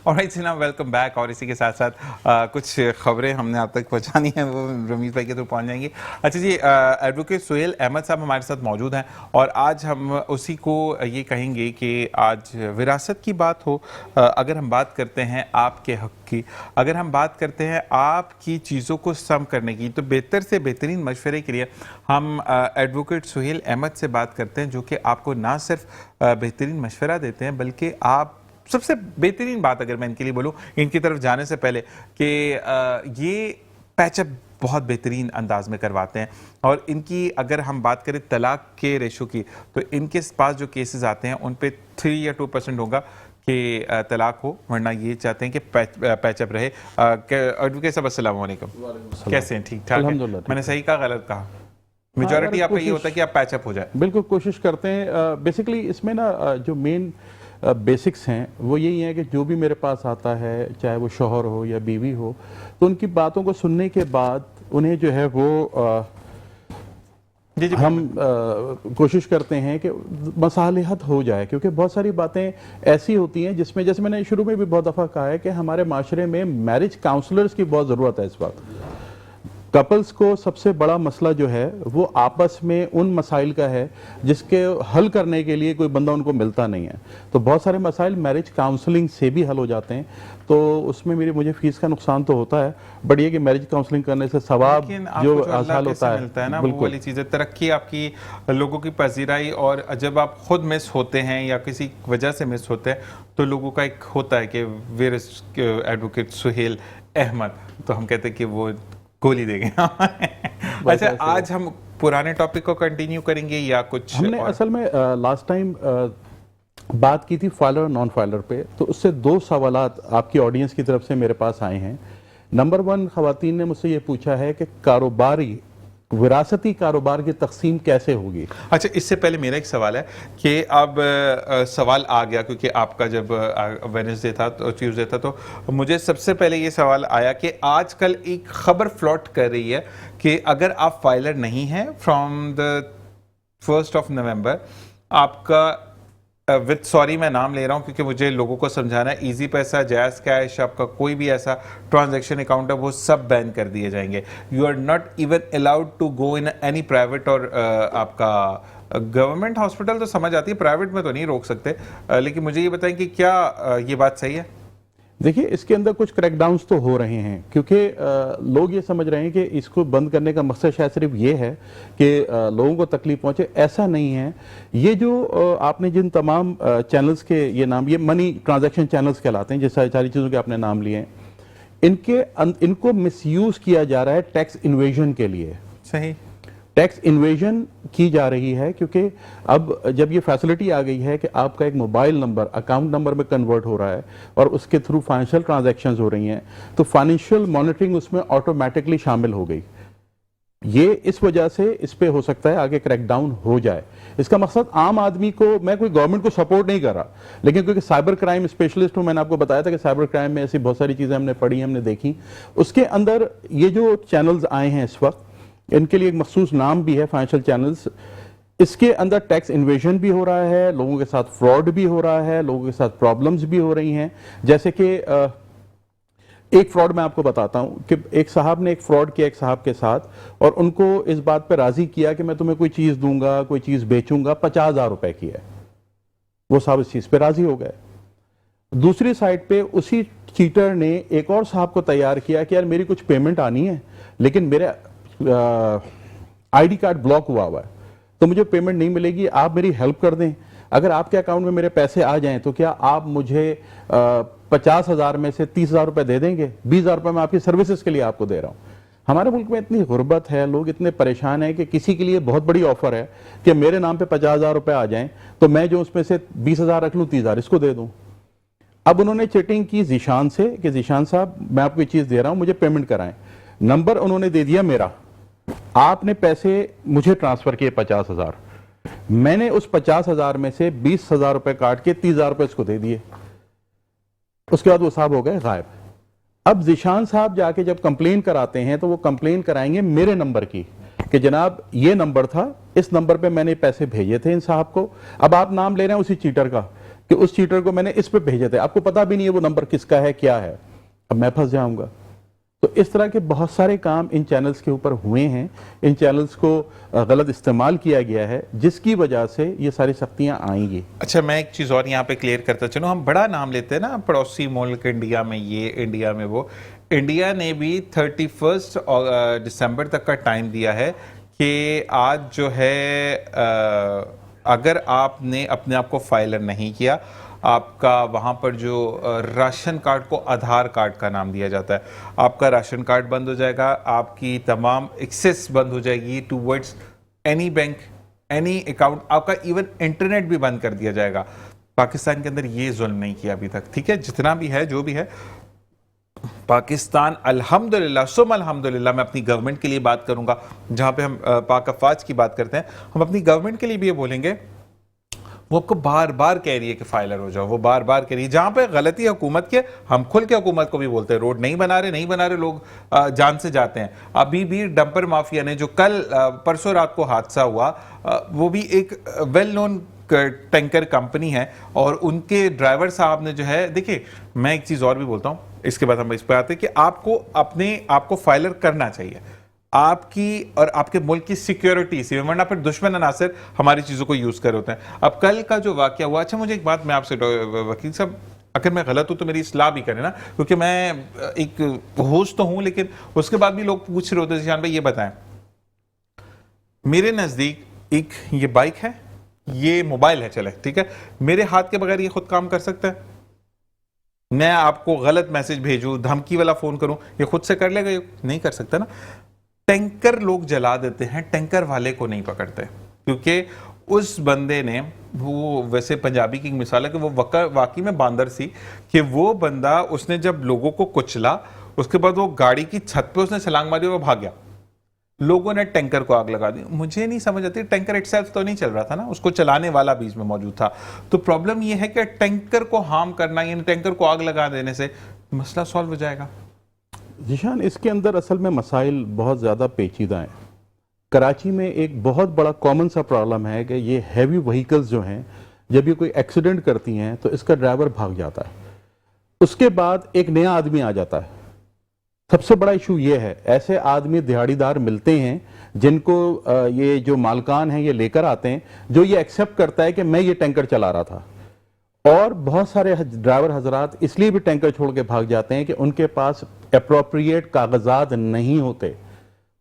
Alright जनाब, welcome back. और इसी के साथ साथ कुछ खबरें हमने आप तक पहुंचानी हैं, वो रमीज भाई के थ्रू पहुंच जाएंगी। अच्छा जी, एडवोकेट सुहेल अहमद साहब हमारे साथ मौजूद हैं और आज हम उसी को ये कहेंगे कि आज विरासत की बात हो, अगर हम बात करते हैं आपके हक की, अगर हम बात करते हैं आपकी चीज़ों को सम करने की, तो बेहतर से बेहतरीन मशवरे के लिए हम एडवोकेट सुहेल अहमद से बात करते हैं, जो कि आपको ना सिर्फ बेहतरीन मशवरा देते हैं, बल्कि आप सबसे बेहतरीन बात अगर मैं इनके लिए बोलूं, इनकी तरफ जाने से पहले, कि ये पैचअप बहुत बेहतरीन अंदाज में करवाते हैं। और इनकी अगर हम बात करें तलाक के रेशो की, तो इनके पास जो केसेस आते हैं उन पे 3 या 2% होगा कि तलाक हो, वरना ये चाहते हैं कि पैचअप रहे। एडवोकेट साहब अस्सलाम वालेकुम, कैसे हैं? ठीक ठाक हैं? मैंने सही कहा, गलत कहा? मेजॉरिटी आपका ये होता है कि आप पैचअप हो जाए। बिल्कुल कोशिश करते हैं। बेसिकली इसमें ना जो मेन बेसिक्स हैं वो यही है कि जो भी मेरे पास आता है, चाहे वो शौहर हो या बीवी हो, तो उनकी बातों को सुनने के बाद उन्हें जो है वो हम कोशिश करते हैं कि मसालिहत हो जाए, क्योंकि बहुत सारी बातें ऐसी होती हैं जिसमें, जैसे मैंने शुरू में भी बहुत दफ़ा कहा है कि हमारे माशरे में मैरिज काउंसलर्स की बहुत ज़रूरत है इस वक्त। कपल्स को सबसे बड़ा मसला जो है वो आपस में उन मसाइल का है जिसके हल करने के लिए कोई बंदा उनको मिलता नहीं है। तो बहुत सारे मसाइल मैरिज काउंसलिंग से भी हल हो जाते हैं। तो उसमें मुझे फीस का नुकसान तो होता है, बट ये कि मैरिज काउंसलिंग करने से सवाब जो हासिल होता है मिलता है ना, वो वाली चीज़ें, तरक्की आपकी, लोगों की पजीराई। और जब आप खुद मिस होते हैं या किसी वजह से मिस होते हैं, तो लोगों का एक होता है कि where is advocate Suhail Ahmed, तो हम कहते हैं कि वो गोली देंगे। अच्छा, आज हम पुराने टॉपिक को कंटिन्यू करेंगे या कुछ? हमने असल में लास्ट टाइम बात की थी फाइलर और नॉन फाइलर पे, तो उससे 2 सवालात आपकी ऑडियंस की तरफ से मेरे पास आए हैं। नंबर 1, खवातीन ने मुझसे ये पूछा है कि कारोबारी विरासती कारोबार की तकसीम कैसे होगी। अच्छा, इससे पहले मेरा एक सवाल है कि अब सवाल आ गया, क्योंकि आपका जब वेडनेसडे था तो ट्यूसडे था, तो मुझे सबसे पहले ये सवाल आया कि आजकल एक खबर फ्लोट कर रही है कि अगर आप फाइलर नहीं हैं फ्रॉम द 1 नवंबर, आपका विद सॉरी मैं नाम ले रहा हूं क्योंकि मुझे लोगों को समझाना है, इजी पैसा, जायज़ कैश, आपका कोई भी ऐसा ट्रांजैक्शन अकाउंट है वो सब बैन कर दिए जाएंगे। You are not even allowed to go in any private, और आपका गवर्नमेंट हॉस्पिटल तो समझ आती है, प्राइवेट में तो नहीं रोक सकते। लेकिन मुझे ये बताएं कि क्या ये बात सही है? देखिए, इसके अंदर कुछ क्रैकडाउन्स तो हो रहे हैं, क्योंकि लोग ये समझ रहे हैं कि इसको बंद करने का मकसद शायद सिर्फ ये है कि लोगों को तकलीफ पहुंचे। ऐसा नहीं है। ये जो आपने जिन तमाम चैनल्स के ये नाम, ये मनी ट्रांजैक्शन चैनल्स कहलाते हैं, जिस सारी चीज़ों के आपने नाम लिए हैं, इनको मिसयूज़ किया जा रहा है टैक्स इन्वेजन के लिए। सही, टैक्स इन्वेजन की जा रही है, क्योंकि अब जब ये फैसिलिटी आ गई है कि आपका एक मोबाइल नंबर अकाउंट नंबर में कन्वर्ट हो रहा है और उसके थ्रू फाइनेंशियल ट्रांजैक्शंस हो रही हैं, तो फाइनेंशियल मॉनिटरिंग उसमें ऑटोमेटिकली शामिल हो गई। ये इस वजह से इस पे हो सकता है आगे क्रैकडाउन हो जाए। इसका मकसद आम आदमी को, मैं कोई गवर्नमेंट को सपोर्ट नहीं कर रहा, लेकिन क्योंकि साइबर क्राइम स्पेशलिस्ट हूं, मैंने आपको बताया था कि साइबर क्राइम में ऐसी बहुत सारी चीज़ें हमने पढ़ी, हमने देखी। उसके अंदर ये जो चैनल्स आए हैं इस वक्त, इनके लिए एक मखसूस नाम भी है, फाइनेंशियल चैनल्स। इसके अंदर टैक्स इन्वेजन भी हो रहा है, लोगों के साथ फ्रॉड भी हो रहा है, लोगों के साथ प्रॉब्लम्स भी हो रही हैं। जैसे कि एक फ्रॉड मैं आपको बताता हूं कि एक साहब ने एक फ्रॉड किया एक साहब के साथ, और उनको इस बात पे राजी किया कि मैं तुम्हें कोई चीज़ दूंगा, कोई चीज़ बेचूंगा, 50,000 रुपए की है। वो साहब इस चीज़ पे राजी हो गए। दूसरी साइड पे उसी चीटर ने एक और साहब को तैयार किया कि यार मेरी कुछ पेमेंट आनी है, लेकिन मेरे आईडी कार्ड ब्लॉक हुआ है, तो मुझे पेमेंट नहीं मिलेगी, आप मेरी हेल्प कर दें। अगर आपके अकाउंट में मेरे पैसे आ जाएं तो क्या आप मुझे 50,000 में से 30,000 रुपए दे देंगे? 20,000 रुपए मैं आपकी सर्विसेज के लिए आपको दे रहा हूं। हमारे मुल्क में इतनी गुर्बत है, लोग इतने परेशान हैं कि किसी के लिए बहुत बड़ी ऑफर है कि मेरे नाम पे 50,000 रुपए आ जाएं, तो मैं जो उसमें से 20,000 रख लूं, 30,000 इसको दे दूं। अब उन्होंने चीटिंग की जीशान से कि जीशान साहब मैं आपको ये चीज दे रहा हूं, मुझे पेमेंट कराएं। नंबर उन्होंने दे दिया मेरा, आपने पैसे मुझे ट्रांसफर किए 50,000, मैंने उस 50,000 में से 20,000 रुपए काट के 30,000 रुपए इसको दे दिए। उसके बाद वो साहब हो गए गायब। अब जिशान साहब जाके जब कंप्लेन कराते हैं तो वो कंप्लेन कराएंगे मेरे नंबर की कि जनाब ये नंबर था, इस नंबर पे मैंने पैसे भेजे थे इन साहब को। अब आप नाम ले रहे हैं उसी चीटर का کہ اس چیٹر کو میں نے اس پہ بھیجے تھے, آپ کو پتا بھی نہیں ہے وہ نمبر کس کا ہے کیا ہے, اب میں پھنس جاؤں گا. تو اس طرح کے بہت سارے کام ان چینلز کے اوپر ہوئے ہیں, ان چینلز کو غلط استعمال کیا گیا ہے, جس کی وجہ سے یہ ساری سختیاں آئیں گی. اچھا میں ایک چیز اور یہاں پہ کلیئر کرتا چلوں, ہم بڑا نام لیتے ہیں نا پڑوسی ملک انڈیا میں یہ, انڈیا میں وہ. انڈیا نے بھی 31 دسمبر تک کا ٹائم دیا ہے کہ آج جو ہے اگر آپ نے اپنے آپ کو فائلر نہیں کیا, آپ کا وہاں پر جو راشن کارڈ کو آدھار کارڈ کا نام دیا جاتا ہے, آپ کا راشن کارڈ بند ہو جائے گا, آپ کی تمام ایکسیس بند ہو جائے گی towards any bank, any account, آپ کا ایون انٹرنیٹ بھی بند کر دیا جائے گا. پاکستان کے اندر یہ ظلم نہیں کیا ابھی تک, ٹھیک ہے, جتنا بھی ہے جو بھی ہے پاکستان الحمدللہ ثم الحمدللہ, میں اپنی گورنمنٹ کے لیے بات کروں گا, جہاں پہ ہم پاک افواج کی بات کرتے ہیں, ہم اپنی گورنمنٹ کے لیے بھی یہ بولیں گے, وہ آپ کو بار بار کہہ رہی ہے کہ فائلر ہو جاؤ, وہ بار بار کہہ رہی ہے. جہاں پہ غلطی حکومت کی, ہم کھل کے حکومت کو بھی بولتے ہیں روڈ نہیں بنا رہے, لوگ جان سے جاتے ہیں. ابھی بھی ڈمپر مافیا نے جو کل پرسوں رات کو حادثہ ہوا, وہ بھی ایک ویل نون ٹینکر کمپنی ہے, اور ان کے ڈرائیور صاحب نے جو ہے, دیکھیں میں ایک چیز اور بھی بولتا ہوں, اس کے بعد ہم اس پہ آتے ہیں کہ آپ کو اپنے آپ کو فائلر کرنا چاہیے, آپ کی اور آپ کے ملک کی سیکیورٹی سے, ورنہ پھر دشمن عناصر ہماری چیزوں کو یوز کر ہوتے ہیں. اب کل کا جو واقعہ ہوا, اچھا مجھے ایک بات میں آپ سے وکیل صاحب, اگر میں غلط ہوں تو میری اصلاح بھی کریں نا, کیونکہ میں ایک ہوسٹ تو ہوں, لیکن اس کے بعد بھی لوگ پوچھ رہے ہوتے ہیں ذیشان بھائی یہ بتائیں, میرے نزدیک ایک یہ بائک ہے, یہ موبائل ہے, چلے ٹھیک ہے, میرے ہاتھ کے بغیر یہ خود کام کر سکتا ہے؟ میں آپ کو غلط میسج بھیجوں, دھمکی والا فون کروں, یہ خود سے کر لے گا؟ یہ نہیں کر سکتا نا. ٹینکر لوگ جلا دیتے ہیں, ٹینکر والے کو نہیں پکڑتے, کیونکہ اس بندے نے, وہ ویسے پنجابی کی ایک مثال ہے کہ وہ واقعی میں باندر سی, کہ وہ بندہ اس نے جب لوگوں کو کچلا, اس کے بعد وہ گاڑی کی چھت پہ اس نے چھلانگ ماری اور وہ بھاگ گیا, لوگوں نے ٹینکر کو آگ لگا دی. مجھے نہیں سمجھ آتی, ٹینکر اٹ سیلف تو نہیں چل رہا تھا نا, اس کو چلانے والا بھی اس میں موجود تھا. تو پرابلم یہ ہے کہ ٹینکر کو ہارم کرنا, یعنی ٹینکر کو آگ لگا دینے سے مسئلہ سالو ہو جائے گا. ذیشان, اس کے اندر اصل میں مسائل بہت زیادہ پیچیدہ ہیں. کراچی میں ایک بہت بڑا کامن سا پرابلم ہے کہ یہ ہیوی وہیکلز جو ہیں, جب یہ کوئی ایکسیڈنٹ کرتی ہیں تو اس کا ڈرائیور بھاگ جاتا ہے, اس کے بعد ایک نیا آدمی آ جاتا ہے. سب سے بڑا ایشو یہ ہے, ایسے آدمی دیہڑی دار ملتے ہیں جن کو یہ جو مالکان ہیں یہ لے کر آتے ہیں, جو یہ ایکسیپٹ کرتا ہے کہ میں یہ ٹینکر چلا رہا تھا. اور بہت سارے ڈرائیور حضرات اس لیے بھی ٹینکر چھوڑ کے بھاگ جاتے ہیں کہ ان کے پاس اپروپریٹ کاغذات نہیں ہوتے.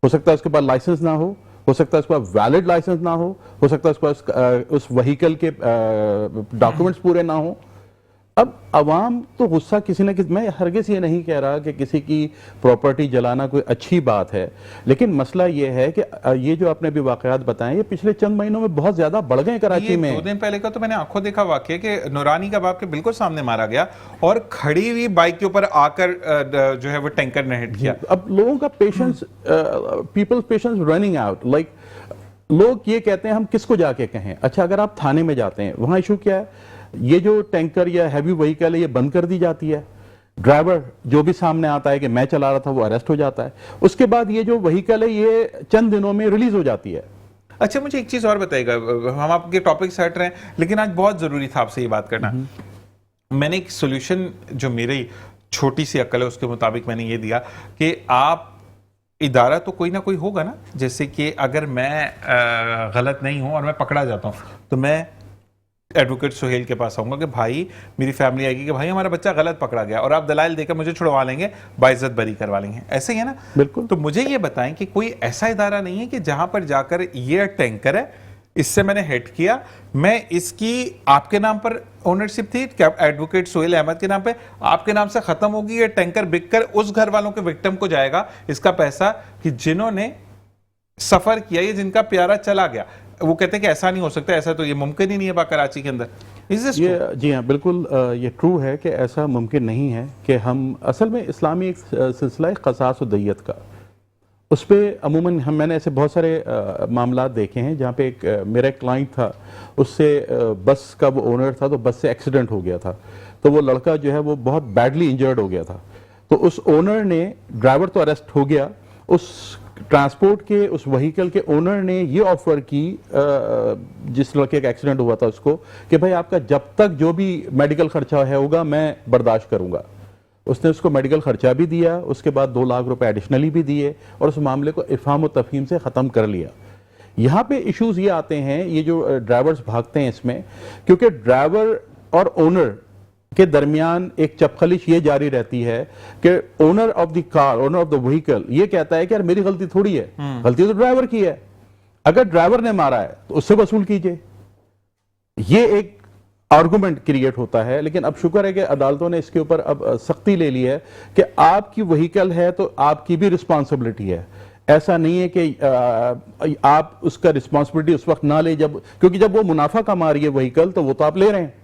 ہو سکتا ہے اس کے پاس لائسنس نہ ہو سکتا ہے اس کے پاس ویلڈ لائسنس نہ ہو سکتا ہے اس کے پاس اس وہیکل کے ڈاکومنٹس پورے نہ ہوں. اب عوام تو غصہ کسی نہ کسی, میں ہرگز یہ نہیں کہہ رہا کہ کسی کی پراپرٹی جلانا کوئی اچھی بات ہے, لیکن مسئلہ یہ ہے کہ یہ جو آپ نے بھی واقعات بتائیں, یہ پچھلے چند مہینوں میں بہت زیادہ بڑھ گئے کراچی میں. 2 دن پہلے کا تو میں نے آنکھوں دیکھا واقعہ کہ نورانی کا باپ کے بالکل سامنے مارا گیا, اور کھڑی ہوئی بائک کے اوپر آ کر جو ہے وہ ٹینکر نے ہٹ کیا. اب لوگوں کا patience, people's patience running out. Like لوگ یہ کہتے ہیں ہم کس کو جا کے کہیں. اچھا اگر آپ تھانے میں جاتے ہیں, وہاں ایشو کیا ہے, یہ جو ٹینکر یا ہیوی وہیکل ہے یہ بند کر دی جاتی ہے, ڈرائیور جو بھی سامنے آتا ہے کہ میں چلا رہا تھا وہ اریسٹ ہو جاتا ہے, اس کے بعد یہ جو وہیکل ہے یہ چند دنوں میں ریلیز ہو جاتی ہے. اچھا مجھے ایک چیز اور بتائیے گا, ہم آپ کے ٹاپک سے ہٹ رہے ہیں لیکن آج بہت ضروری تھا آپ سے یہ بات کرنا. میں نے ایک سولوشن جو میری چھوٹی سی عقل ہے اس کے مطابق میں نے یہ دیا کہ آپ ادارہ تو کوئی نہ کوئی ہوگا نا, جیسے کہ اگر میں غلط نہیں ہوں اور میں پکڑا جاتا ہوں تو میں ایڈوکیٹ سہیل کے پاس آؤں گا کہ بھائی میری فیملی آئے گی کہ بھائی ہمارا بچہ غلط پکڑا گیا, اور آپ دلائل دے کر مجھے چھڑوا لیں گے, باعزت بری کروا لیں گے. ایسے ہی ہے نا؟ بالکل. تو مجھے یہ بتائیں کہ کوئی ایسا ادارہ نہیں ہے کہ جہاں پر جا کر یہ ٹینکر ہے, اس سے میں نے ہٹ کیا, میں اس کی آپ کے نام پر اونرشپ تھی ایڈوکیٹ سہیل احمد کے نام پہ, آپ کے نام سے ختم ہوگی, یہ ٹینکر بک کر اس گھر والوں کے وکٹم کو جائے گا اس کا پیسہ کہ جنہوں نے سفر کیا, یہ جن کا پیارا چلا گیا. وہ کہتے ہیں کہ ایسا نہیں ہو سکتا, ایسا تو یہ ممکن ہی نہیں ہے کراچی کے اندر. جی ہاں بالکل, یہ ٹرو ہے کہ ایسا ممکن نہیں ہے کہ ہم اصل میں اسلامی ایک سلسلہ قصاص و دیت کا, اس پہ عموماً میں نے ایسے بہت سارے معاملات دیکھے ہیں جہاں پہ ایک میرا ایک کلائنٹ تھا, اس سے بس کا وہ اونر تھا تو بس سے ایکسیڈنٹ ہو گیا تھا, تو وہ لڑکا جو ہے وہ بہت بیڈلی انجرڈ ہو گیا تھا. تو اس اونر نے, ڈرائیور تو اریسٹ ہو گیا, اس ट्रांसपोर्ट के उस व्हीकल के ओनर ने ये ऑफर की जिस लड़के का एक्सीडेंट हुआ था उसको कि भाई आपका जब तक जो भी मेडिकल खर्चा है होगा मैं बर्दाश्त करूंगा। उसने उसको मेडिकल खर्चा भी दिया, उसके बाद 2 लाख रुपए एडिशनली भी दिए और उस मामले को इफ़हाम व तफहीम से ख़त्म कर लिया। यहाँ पे इश्यूज ये आते हैं, ये जो ड्राइवर्स भागते हैं इसमें, क्योंकि ड्राइवर और ओनर के दरमियान एक चपखलिश ये जारी रहती है कि owner of the car, owner of the vehicle ये कहता है कि यार मेरी गलती थोड़ी है, गलती तो ड्राइवर की है, अगर ड्राइवर ने मारा है तो उससे वसूल कीजिए। ये एक आर्गुमेंट क्रिएट होता है। लेकिन अब शुक्र है कि अदालतों ने इसके ऊपर अब सख्ती ले ली है कि आपकी व्हीकल है तो आपकी भी रिस्पॉन्सिबिलिटी है। ऐसा नहीं है कि आप उसका रिस्पॉन्सिबिलिटी उस वक्त ना ले जब, क्योंकि जब वो मुनाफा कमा रही है व्हीकल तो वो तो आप ले रहे हैं,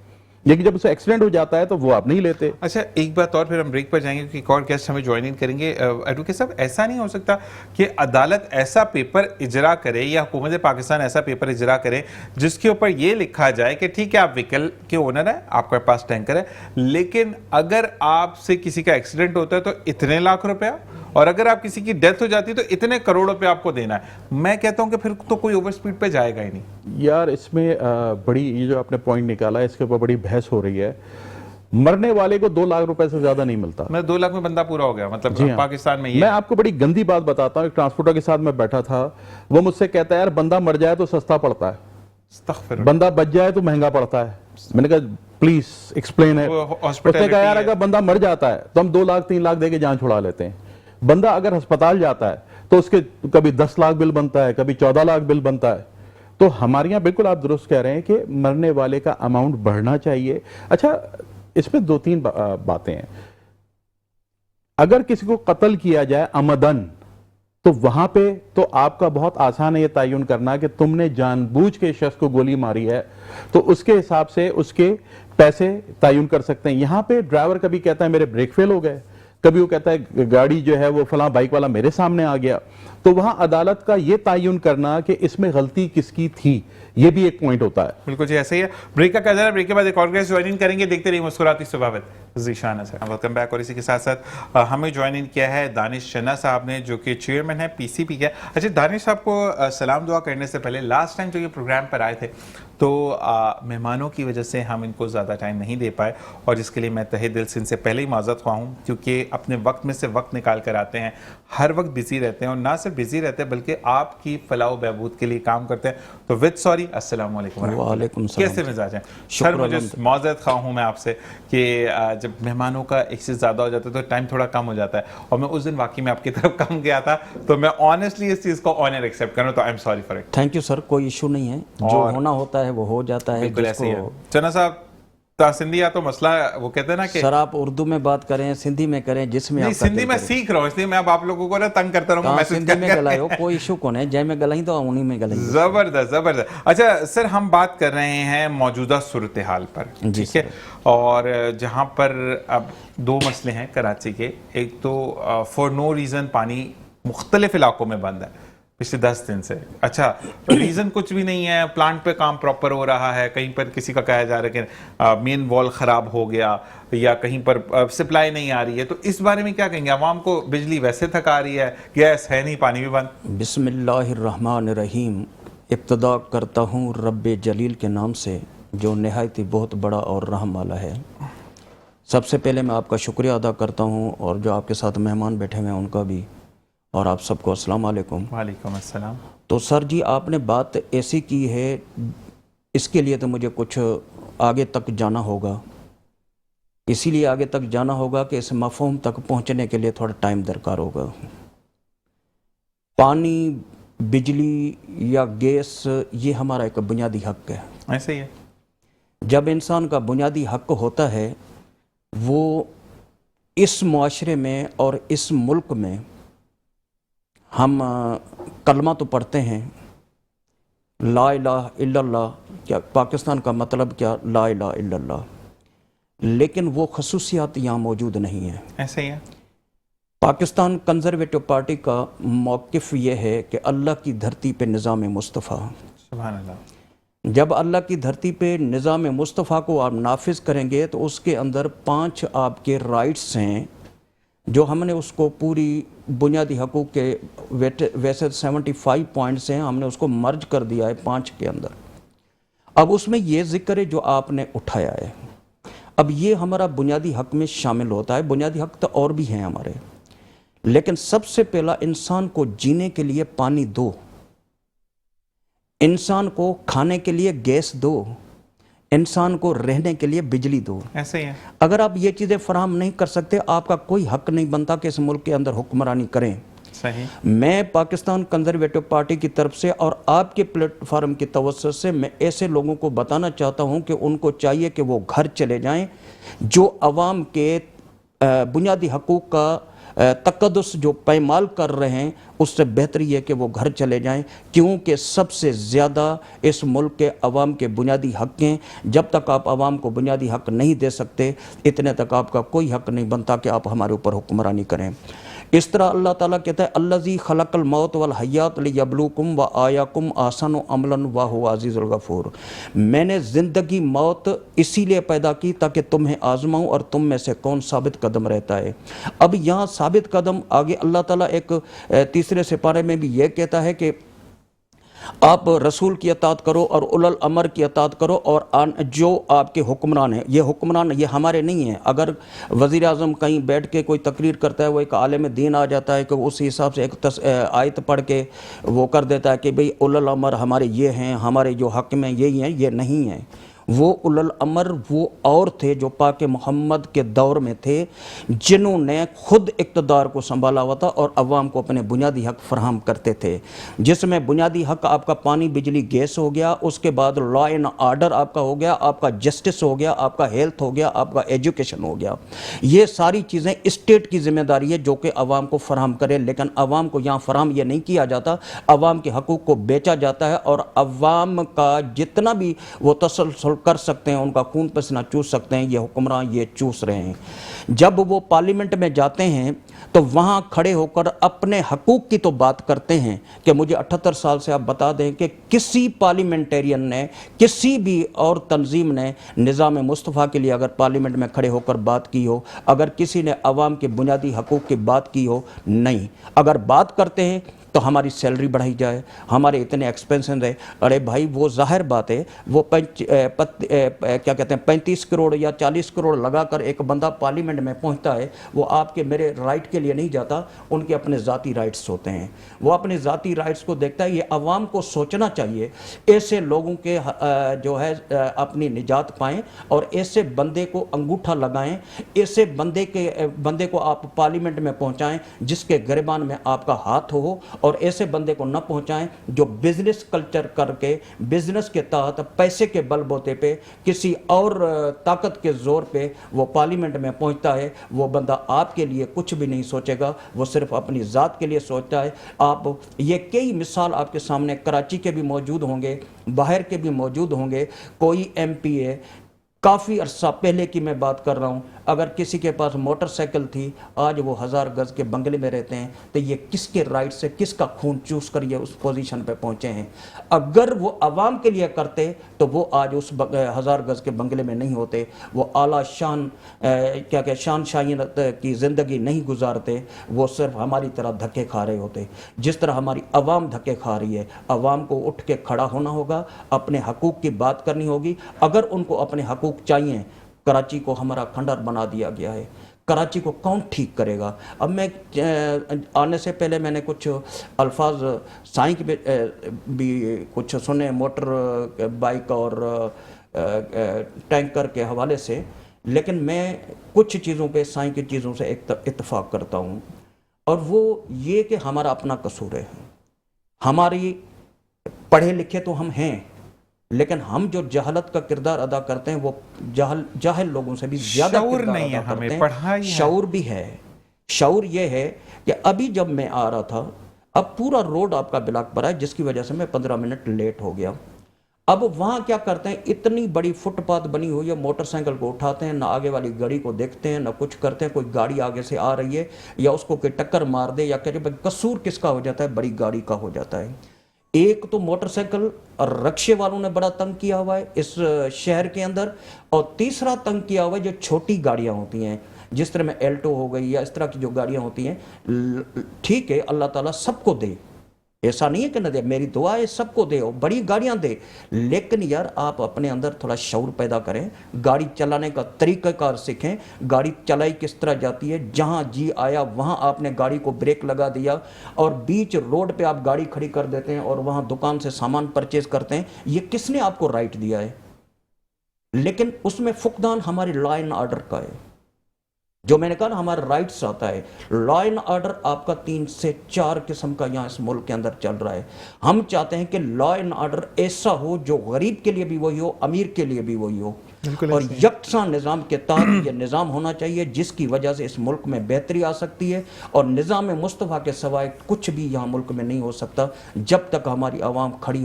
लेकिन जब उसे एक्सीडेंट हो जाता है तो वो आप नहीं लेते। अच्छा, एक बात और, फिर हम ब्रेक पर जाएंगे क्योंकि एक और गेस्ट हमें ज्वाइन इन करेंगे। एडवोकेट साहब, ऐसा नहीं हो सकता कि अदालत ऐसा पेपर इजरा करे या हुकूमत पाकिस्तान ऐसा पेपर इजरा करे जिसके ऊपर ये लिखा जाए कि ठीक है आप व्हीकल के ओनर हैं, आपके पास टैंकर है, लेकिन अगर आपसे किसी का एक्सीडेंट होता है तो इतने लाख रुपया, और अगर आप किसी की डेथ हो जाती है तो इतने करोड़ रुपए आपको देना है। मैं कहता हूं कि फिर तो कोई ओवर स्पीड पे जाएगा ही नहीं। यार इसमें बड़ी, ये जो आपने पॉइंट निकाला है इसके ऊपर बड़ी बहस हो रही है। मरने वाले को 2 लाख रुपए से ज्यादा नहीं मिलता। मैं 2 लाख में बंदा पूरा हो गया, मतलब पाकिस्तान में ये। मैं आपको बड़ी गंदी बात बताता हूँ, एक ट्रांसपोर्टर के साथ मैं बैठा था, वो मुझसे कहता है यार बंदा मर जाए तो सस्ता पड़ता है, बंदा बच जाए तो महंगा पड़ता है। मैंने कहा प्लीज एक्सप्लेन है। उसने कहा यार अगर बंदा मर जाता है तो हम 2 लाख 3 लाख देके जान छुड़ा लेते हैं, बंदा अगर अस्पताल जाता है तो उसके कभी 10 लाख बिल बनता है, कभी 14 लाख बिल बनता है। तो हमारे यहाँ बिल्कुल आप दुरुस्त कह रहे हैं कि मरने वाले का अमाउंट बढ़ना चाहिए। अच्छा, इसमें 2-3 बातें हैं। अगर किसी को कत्ल किया जाए अमदन तो वहां पे तो आपका बहुत आसान है ये तयन करना कि तुमने जानबूझ के शख्स को गोली मारी है, तो उसके हिसाब से उसके पैसे तयन कर सकते हैं। यहां पे ड्राइवर कभी कहता है मेरे ब्रेक फेल हो गए, कभी वो कहता है गाड़ी जो है वो फलां बाइक वाला मेरे सामने आ गया, तो वहां अदालत का ये तयन करना कि इसमें गलती किसकी थी, ये भी एक पॉइंट होता है। बिल्कुल जी, ऐसे ही है। ब्रेक का कदर है, ब्रेक के बाद एक और गेस्ट ज्वाइन करेंगे। देखते रहिए मुस्कुराती सुबहावत ज़ीशाना से। Welcome back. और इसी के साथ साथ हमें ज्वाइन इन किया है दानिश शना साहब ने, जो कि चेयरमैन है पीसीपी के। अच्छा दानिश साहब को सलाम दुआ करने से पहले, लास्ट टाइम जो ये प्रोग्राम पर आए थे तो मेहमानों की वजह से हम इनको ज़्यादा टाइम नहीं दे पाए, और जिसके लिए मैं तहे दिल से इनसे पहले ही माज़रत ख्वाह हूँ, क्योंकि अपने वक्त में से वक्त निकाल कर आते हैं, हर वक्त बिजी रहते हैं, और ना सिर्फ बिजी रहते हैं बल्कि आपकी फलाह बहबूद के लिए काम करते हैं। तो विद सॉरी, अस्सलाम वालेकुम। वालेकुम सलाम। कैसे मिजाज हैं सर? मुझे माज़रत ख्वाह हूँ मैं आपसे कि जब मेहमानों का एक से ज़्यादा हो जाता है तो टाइम थोड़ा कम हो जाता है, और मैं उस दिन वाकई में आपकी तरफ कम गया था, तो मैं ऑनेस्टली इस चीज़ को ऑनर एक्सेप्ट करूँ, तो I am sorry for it. Thank you sir, कोई इशू नहीं है, जो होना होता है वो हो जाता है। बिल्कुल ऐसे ही है। चना साहब, सिंधी या तो मसला, वो कहते हैं ना कि सर आप उर्दू में बात करें, सिंधी में करें, जिसमें नहीं, सिंधी में सीख रहा हूँ, इसलिए मैं अब आप लोगों को ना तंग करता रहूंगा मैसेज सिंधी में गलायो, कोई इशू कौन है, जय में गलाई तो उन्हीं में गलाई। जबरदस्त जबरदस्त। अच्छा सर, हम बात कर रहे हैं मौजूदा सूरत हाल पर, ठीक है, और जहां पर अब 2 मसले हैं कराची के। एक तो फॉर नो रीजन पानी मुख्तलिफ इलाकों में बंद है पिछले 10 दिन से। अच्छा, रीजन कुछ भी नहीं है, प्लांट पे काम प्रॉपर हो रहा है, कहीं पर किसी का कहा जा रहा है कि मेन वॉल खराब हो गया, या कहीं पर सप्लाई नहीं आ रही है, तो इस बारे में क्या कहेंगे? आवाम को बिजली वैसे तक आ रही है, गैस है नहीं, पानी भी बंद। बिस्मिल्लाहिर्रहमानिर्रहीम। इब्तिदा करता हूँ रब्बे जलील के नाम से, जो नहायत ही बहुत बड़ा और रहम वाला है। सबसे पहले मैं आपका शुक्रिया अदा करता हूँ, और जो आपके साथ मेहमान बैठे हुए हैं उनका भी, और आप सबको अस्सलाम वालेकुम। वालेकुम अस्सलाम। तो सर जी, आपने बात ऐसी की है, इसके लिए तो मुझे कुछ आगे तक जाना होगा, इसीलिए आगे तक जाना होगा कि इस मफ़हूम तक पहुंचने के लिए थोड़ा टाइम दरकार होगा। पानी, बिजली या गैस, ये हमारा एक बुनियादी हक है। ऐसे ही है। जब इंसान का बुनियादी हक होता है, वो इस मुआशरे में और इस मुल्क में, हम कलमा तो पढ़ते हैं ला इलाहा इल्लल्लाह, क्या पाकिस्तान का मतलब क्या, ला इलाहा इल्लल्लाह, लेकिन वो खसूसियात यहाँ मौजूद नहीं है। ऐसे ही है। पाकिस्तान कंजर्वेटिव पार्टी का मौक़िफ़ ये है कि अल्लाह की धरती पे निज़ाम मुस्तफ़ा, सुभान अल्लाह। जब अल्लाह की धरती पे निज़ाम मुस्तफ़ा को आप नाफिज करेंगे तो उसके अंदर 5 आपके राइट्स हैं, जो हमने उसको पूरी बुनियादी हकूक़ के वैसे 75 पॉइंट्स हैं, हमने उसको मर्ज कर दिया है 5 के अंदर। अब उसमें ये जिक्र है जो आपने उठाया है, अब ये हमारा बुनियादी हक में शामिल होता है। बुनियादी हक तो और भी हैं हमारे, लेकिन सबसे पहला इंसान को जीने के लिए पानी दो, इंसान को खाने के लिए गैस दो, इंसान को रहने के लिए बिजली दो। ऐसे ही है। अगर आप ये चीज़ें फराहम नहीं कर सकते, आपका कोई हक नहीं बनता कि इस मुल्क के अंदर हुक्मरानी करें। सही। मैं पाकिस्तान कंजर्वेटिव पार्टी की तरफ से और आपके प्लेटफार्म की तवज्जो से मैं ऐसे लोगों को बताना चाहता हूं कि उनको चाहिए कि वो घर चले जाएं, जो अवाम के बुनियादी हकूक़ का तकद्दुस जो पैमाल कर रहे हैं, उससे बेहतर ये कि वो घर चले जाएं, क्योंकि सबसे ज़्यादा इस मुल्क के अवाम के बुनियादी हक़ हैं। जब तक आप अवाम को बुनियादी हक़ नहीं दे सकते, इतने तक आपका कोई हक़ नहीं बनता कि आप हमारे ऊपर हुक्मरानी करें। इस तरह अल्लाह ताला कहता है, अल्लज़ी खलक़ल मौत वल हयात लियब्लुकुम व आयाकुम आसनु अमलन व हुवा अज़ीज़ुल गफ़ूर। मैंने ज़िंदगी मौत इसीलिए पैदा की ताकि तुम्हें आज़माऊँ और तुम में से कौन साबित कदम रहता है। अब यहाँ साबित कदम आगे अल्लाह ताला एक तीसरे सिपारे में भी ये कहता है कि आप रसूल की अतात करो और उलल अमर की अतात करो, और जो आपके हुक्मरान हैं, ये हुक्मरान ये हमारे नहीं हैं। अगर वज़ीर आज़म कहीं बैठ के कोई तकरीर करता है, वो एक आलिम दीन आ जाता है कि उस हिसाब से एक आयत पढ़ के वो कर देता है कि भाई उलल अमर हमारे ये हैं, हमारे जो हक़ में यही हैं, ये नहीं हैं। वो उलल अमर वो और थे जो पाक मोहम्मद के दौर में थे, जिन्होंने खुद इक़्तिदार को संभाला हुआ था और अवाम को अपने बुनियादी हक़ फराहम करते थे, जिसमें बुनियादी हक़ आपका पानी बिजली गैस हो गया, उसके बाद लॉ एंड आर्डर आपका हो गया, आपका जस्टिस हो गया, आपका हेल्थ हो गया, आपका एजुकेशन हो गया। ये सारी चीज़ें स्टेट की जिम्मेदारी है जो कि अवाम को फराहम करे, लेकिन अवाम को यहाँ फराहम ये नहीं किया जाता। अवाम के हकूक़ को बेचा जाता है और अवाम का जितना भी वो तसल्सल कर सकते हैं, उनका खून पसीना चूस सकते हैं, ये हुक्मरान ये चूस रहे हैं। जब वो पार्लियामेंट में जाते हैं तो वहाँ खड़े होकर अपने हकूक़ की तो बात करते हैं कि मुझे 78 साल से आप बता दें कि किसी पार्लियामेंटेरियन ने, किसी भी और तंजीम ने निज़ाम मुस्तफ़ा के लिए अगर पार्लियामेंट में खड़े होकर बात की हो, अगर किसी ने अवाम के बुनियादी हकूक़ की बात की हो, नहीं। अगर बात करते हैं तो हमारी सैलरी बढ़ाई जाए, हमारे इतने एक्सपेंसेस है। अरे भाई, वो ज़ाहिर बात है, वो क्या कहते हैं 35 करोड़ या 40 करोड़ लगाकर एक बंदा पार्लियामेंट में पहुंचता है, वो आपके मेरे राइट के लिए नहीं जाता, उनके अपने ज़ाती राइट्स होते हैं। वो अपने ज़ाती राइट्स को देखता है। ये अवाम को सोचना चाहिए, ऐसे लोगों के जो है अपनी निजात पाएँ और ऐसे बंदे को अंगूठा लगाएं, ऐसे बंदे को आप पार्लियामेंट में पहुँचाएँ जिसके गिरबान में आपका हाथ हो, और ऐसे बंदे को न पहुंचाएं जो बिजनेस कल्चर करके बिजनेस के तहत पैसे के बलबूते पे किसी और ताकत के जोर पे वो पार्लियामेंट में पहुंचता है। वो बंदा आपके लिए कुछ भी नहीं सोचेगा, वो सिर्फ अपनी ज़ात के लिए सोचता है। आप ये कई मिसाल आपके सामने कराची के भी मौजूद होंगे, बाहर के भी मौजूद होंगे। कोई MP है, काफ़ी अरसा पहले की मैं बात कर रहा हूँ, अगर किसी के पास मोटरसाइकिल थी, आज वो 1000 गज़ के बंगले में रहते हैं, तो ये किसके राइट से, किसका खून चूस कर ये उस पोजीशन पे पहुँचे हैं। अगर वो आवाम के लिए करते तो वो आज उस 1000 गज़ के बंगले में नहीं होते, वो आला शान शान शाहीनत की ज़िंदगी नहीं गुजारते, वो सिर्फ हमारी तरह धक्के खा रहे होते। जिस तरह हमारी आवाम धक्के खा रही है, आवाम को उठ के खड़ा होना होगा, अपने हकूक़ की बात करनी होगी। अगर उनको अपने हकूक़ चाहिए, कराची को हमारा खंडर बना दिया गया है, कराची को कौन ठीक करेगा। अब मैं आने से पहले मैंने कुछ अल्फाज साइंस भी कुछ सुने, मोटर बाइक और टैंकर के हवाले से, लेकिन मैं कुछ चीज़ों पे साइंस की चीज़ों से इत्तफाक करता हूँ, और वो ये कि हमारा अपना कसूर है। हमारी पढ़े लिखे तो हम हैं, लेकिन हम जो जहालत का किरदार अदा करते हैं, वो जाहिल लोगों से भी ज़्यादा शऊर नहीं है, हमें पढ़ाई है। शऊर भी है। शऊर ये है कि अभी जब मैं आ रहा था, अब पूरा रोड आपका ब्लॉक पर है, जिसकी वजह से मैं 15 मिनट लेट हो गया। अब वहाँ क्या करते हैं, इतनी बड़ी फुटपाथ बनी हुई है, मोटरसाइकिल को उठाते हैं, ना आगे वाली गाड़ी को देखते हैं, ना कुछ करते हैं। कोई गाड़ी आगे से आ रही है या उसको कोई टक्कर मार दे या कह भाई, कसूर किसका हो जाता है, बड़ी गाड़ी का हो जाता है। एक तो मोटरसाइकिल और रक्शे वालों ने बड़ा तंग किया हुआ है इस शहर के अंदर, और तीसरा तंग किया हुआ है जो छोटी गाड़ियां होती हैं, جس طرح میں ایلٹو ہو گئی یا اس طرح کی جو گاڑیاں ہوتی ہیں، ٹھیک ہے اللہ تعالیٰ سب کو دے، ایسا نہیں ہے کہ نہ دے، میری دعا ہے سب کو دے اور بڑی گاڑیاں دے، لیکن یار آپ اپنے اندر تھوڑا شعور پیدا کریں، گاڑی چلانے کا طریقہ کار سیکھیں، گاڑی چلائی کس طرح جاتی ہے، جہاں جی آیا وہاں آپ نے گاڑی کو بریک لگا دیا اور بیچ روڈ پہ آپ گاڑی کھڑی کر دیتے ہیں اور وہاں دکان سے سامان پرچیز کرتے ہیں، یہ کس نے آپ کو رائٹ دیا ہے؟ لیکن اس میں فقدان ہمارے لا اینڈ آرڈر کا ہے، جو میں نے کہا نا ہمارا رائٹس آتا ہے، لا اینڈ آرڈر آپ کا 3 سے 4 قسم کا یہاں اس ملک کے اندر چل رہا ہے۔ ہم چاہتے ہیں کہ لا اینڈ آرڈر ایسا ہو جو غریب کے لیے بھی وہی ہو، امیر کے لیے بھی وہی ہو، اور یکساں نظام کے تحت یہ نظام ہونا چاہیے جس کی وجہ سے اس ملک میں بہتری آ سکتی ہے، اور نظام مصطفیٰ کے سوائے کچھ بھی یہاں ملک میں نہیں ہو سکتا جب تک ہماری عوام کھڑی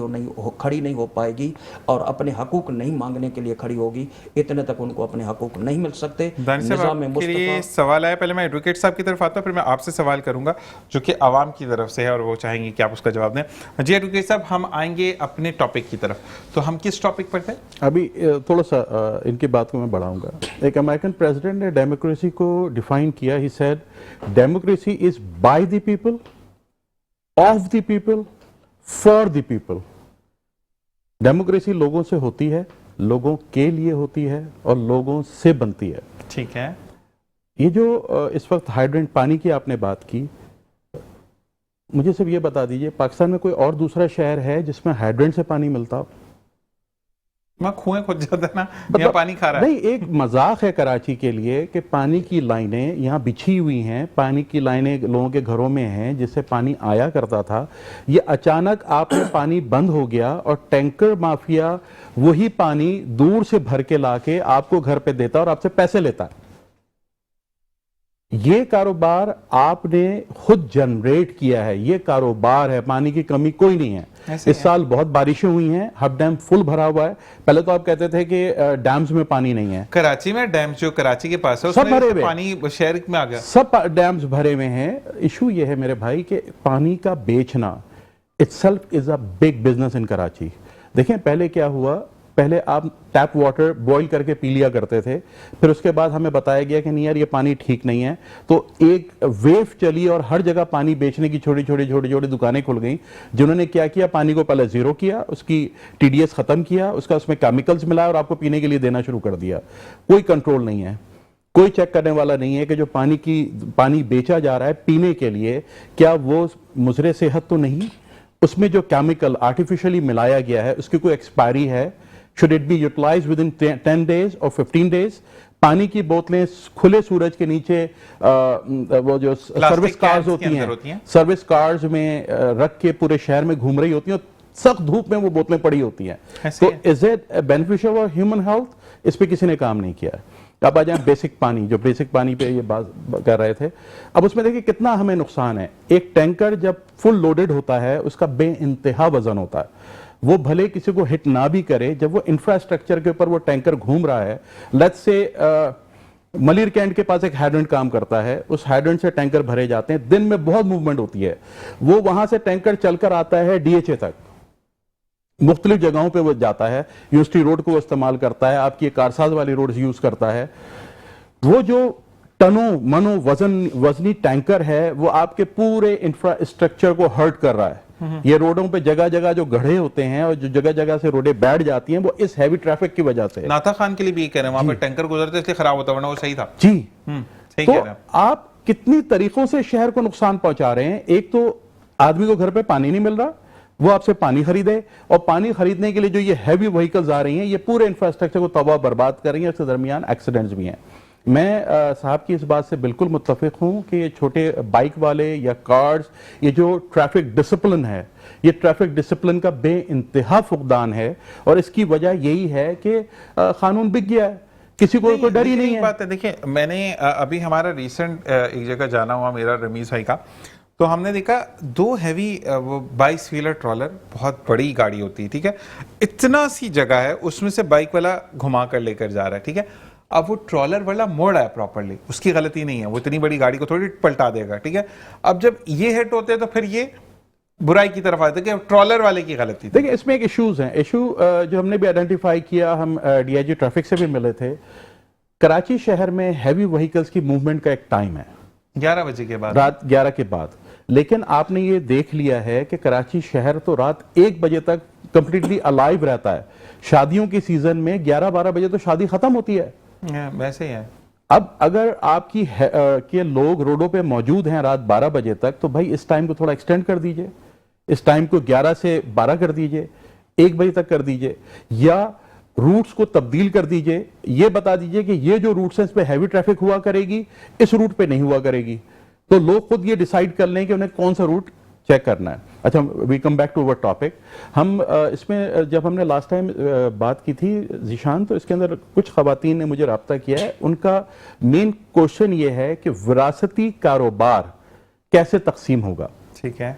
نہیں ہو پائے گی اور اپنے حقوق نہیں مانگنے کے لیے کھڑی ہوگی، اتنے تک ان کو اپنے حقوق نہیں مل سکتے۔ نظام مصطفیٰ سوال آیا، پہلے میں ایڈوکیٹ صاحب کی طرف آتا ہوں، پھر میں آپ سے سوال کروں گا جو کہ عوام کی طرف سے ہے اور وہ چاہیں گے کہ آپ اس کا جواب دیں۔ جی ایڈوکیٹ صاحب، ہم آئیں گے اپنے ٹاپک کی طرف، تو ہم کس ٹاپک پر تھے؟ ابھی تھوڑا سا ان کی بات کو میں بڑھاؤں گا۔ ایک امریکن پریزیڈنٹ نے ڈیموکریسی کو ڈیفائن کیا، he said democracy is by the people, of the people, for the people. Democracy لوگوں سے ہوتی ہے، لوگوں کے لیے ہوتی ہے اور لوگوں سے بنتی ہے۔ ٹھیک ہے، یہ جو اس وقت ہائیڈرنٹ پانی کی آپ نے بات کی، مجھے صرف یہ بتا دیجئے پاکستان میں کوئی اور دوسرا شہر ہے جس میں ہائیڈرنٹ سے پانی ملتا؟ میں کنویں کھود جاتا نا یا پانی کھا رہا ہے؟ نہیں، ایک مذاق ہے کراچی کے لیے کہ پانی کی لائنیں یہاں بچھی ہوئی ہیں، پانی کی لائنیں لوگوں کے گھروں میں ہیں جس سے پانی آیا کرتا تھا، یہ اچانک آپ میں پانی بند ہو گیا اور ٹینکر مافیا وہی پانی دور سے بھر کے لا کے آپ کو گھر پہ دیتا اور آپ سے پیسے لیتا ہے۔ یہ کاروبار آپ نے خود جنریٹ کیا ہے، یہ کاروبار ہے، پانی کی کمی کوئی نہیں ہے۔ اس سال بہت بارشیں ہوئی ہیں، ہب ڈیم فل بھرا ہوا ہے۔ پہلے تو آپ کہتے تھے کہ ڈیمز میں پانی نہیں ہے، کراچی میں ڈیم جو کراچی کے پاس ہے اس میں پانی شہر میں آ گیا، سب ڈیمز بھرے ہوئے ہیں۔ ایشو یہ ہے میرے بھائی کہ پانی کا بیچنا itself is a big business in Karachi. دیکھیں پہلے کیا ہوا، پہلے آپ ٹیپ واٹر بوائل کر کے پی لیا کرتے تھے، پھر اس کے بعد ہمیں بتایا گیا کہ نہیں یار یہ پانی ٹھیک نہیں ہے، تو ایک ویو چلی اور ہر جگہ پانی بیچنے کی چھوٹی چھوٹی دکانیں کھل گئیں، جنہوں نے کیا کیا، پانی کو پہلے زیرو کیا، اس کی ٹی ڈی ایس ختم کیا، اس میں کیمیکلز ملایا اور آپ کو پینے کے لیے دینا شروع کر دیا۔ کوئی کنٹرول نہیں ہے، کوئی چیک کرنے والا نہیں ہے کہ جو پانی بیچا جا رہا ہے پینے کے لیے کیا وہ مضر صحت تو نہیں، اس میں جو کیمیکل آرٹیفیشلی ملایا گیا ہے اس کی کوئی ایکسپائری ہے، should it be utilized within 10 days or 15 days؟ پانی کی بوتلیں کھلے سورج کے نیچے وہ جو سروس کارز ہوتی ہیں، سروس کارز میں رکھ کے پورے شہر میں گھوم رہی ہوتی ہیں، سخت دھوپ میں وہ بوتلیں پڑی ہوتی ہیں، تو is it beneficial for human health؟ اس پہ کسی نے کام نہیں کیا ہے۔ اب آ جائیں بیسک پانی، جو بیسک پانی پہ یہ بات کر رہے تھے، اب اس میں دیکھیں کتنا ہمیں نقصان ہے۔ ایک ٹینکر جب فل لوڈڈ ہوتا ہے اس کا بے انتہا وزن ہوتا ہے، وہ بھلے کسی کو ہٹ نہ بھی کرے، جب وہ انفراسٹرکچر کے اوپر وہ ٹینکر گھوم رہا ہے، لیٹس سے ملیر کینٹ کے پاس ایک ہائیڈرنٹ کام کرتا ہے، اس ہائیڈرنٹ سے ٹینکر بھرے جاتے ہیں، دن میں بہت موومنٹ ہوتی ہے، وہ وہاں سے ٹینکر چل کر آتا ہے ڈی ایچ اے تک، مختلف جگہوں پہ وہ جاتا ہے، یونیورسٹی روڈ کو وہ استعمال کرتا ہے، آپ کی کارساز والی روڈز یوز کرتا ہے۔ وہ جو ٹنوں منوں وزنی ٹینکر ہے وہ آپ کے پورے انفراسٹرکچر کو ہرٹ کر رہا ہے۔ یہ روڈوں پہ جگہ جگہ جو گڑھے ہوتے ہیں اور جو جگہ جگہ سے روڈیں بیٹھ جاتی ہیں وہ اس ہیوی ٹریفک کی وجہ سے۔ ناتا خان کے لیے بھی یہ کہہ رہے ہیں وہاں پہ ٹینکر گزرتے اس لیے خراب ہوتا، ورنہ وہ صحیح تھا۔ جی، صحیح تو کہہ رہے ہیں آپ کتنی طریقوں سے شہر کو نقصان پہنچا رہے ہیں۔ ایک تو آدمی کو گھر پہ پانی نہیں مل رہا، وہ آپ سے پانی خریدے، اور پانی خریدنے کے لیے جو یہ ہیوی وہیکلز آ رہی ہیں یہ پورے انفراسٹرکچر کو تباہ برباد کر رہی ہیں، اس کے درمیان ایکسیڈنٹس بھی ہیں۔ میں صاحب کی اس بات سے بالکل متفق ہوں کہ یہ چھوٹے بائک والے یا کارز، یہ جو ٹریفک ڈسپلن ہے، یہ ٹریفک ڈسپلن کا بے انتہا فقدان ہے، اور اس کی وجہ یہی ہے کہ قانون بک گیا ہے، کسی کو کوئی ڈر ہی نہیں ہے۔ بات ہے دیکھیں، میں نے ابھی ہمارا ریسنٹ ایک جگہ جانا ہوا میرا رمیز بھائی کا، تو ہم نے دیکھا 2 ہیوی وہ 22 ویلر ٹرالر، بہت بڑی گاڑی ہوتی ہے، ٹھیک ہے، اتنا سی جگہ ہے، اس میں سے بائک والا گھما کر لے کر جا رہا ہے، ٹھیک ہے، اب وہ ٹرالر والا موڑ آیا پراپرلی، اس کی غلطی نہیں ہے، وہ اتنی بڑی گاڑی کو تھوڑی پلٹا دے گا، ٹھیک ہے، اب جب یہ ہٹ ہوتے ہیں تو پھر یہ برائی کی طرف آتے ہیں کہ ٹرالر والے کی غلطی تھی۔ دیکھیں اس میں ایک ایشوز ہیں، ایشو جو ہم نے بھی آئیڈینٹیفائی کیا، ہم ڈی آئی جی ٹریفک سے بھی ملے تھے، कराची शहर में हैवी व्हीकल्स की मूवमेंट का एक टाइम है 11 बजे के बाद। रात 11 के बाद, लेकिन आपने ये देख लिया है कि कराची शहर तो रात 1 बजे तक कंप्लीटली अलाइव रहता है। शादियों की सीजन में 11-12 बजे तो शादी खत्म होती है। वैसे ही है। अब अगर आपकी के लोग रोडों पे मौजूद हैं रात 12 बजे तक, तो भाई इस टाइम को थोड़ा एक्सटेंड कर दीजिए, इस टाइम को 11 से 12 कर दीजिए, 1 बजे तक कर दीजिए, या रूट्स को तब्दील कर दीजिए। ये बता दीजिए कि ये जो रूट्स हैं इस पे हैवी ट्रैफिक हुआ करेगी, इस रूट पे नहीं हुआ करेगी, तो लोग खुद ये डिसाइड कर लें कि उन्हें कौन सा रूट चेक करना है। अच्छा, we come back to our topic. हम इसमें जब हमने लास्ट टाइम बात की थी जीशान, तो इसके अंदर कुछ खवातीन ने मुझे राब्ता किया है। उनका मेन क्वेश्चन ये है कि विरासती कारोबार कैसे तकसीम होगा। ठीक है।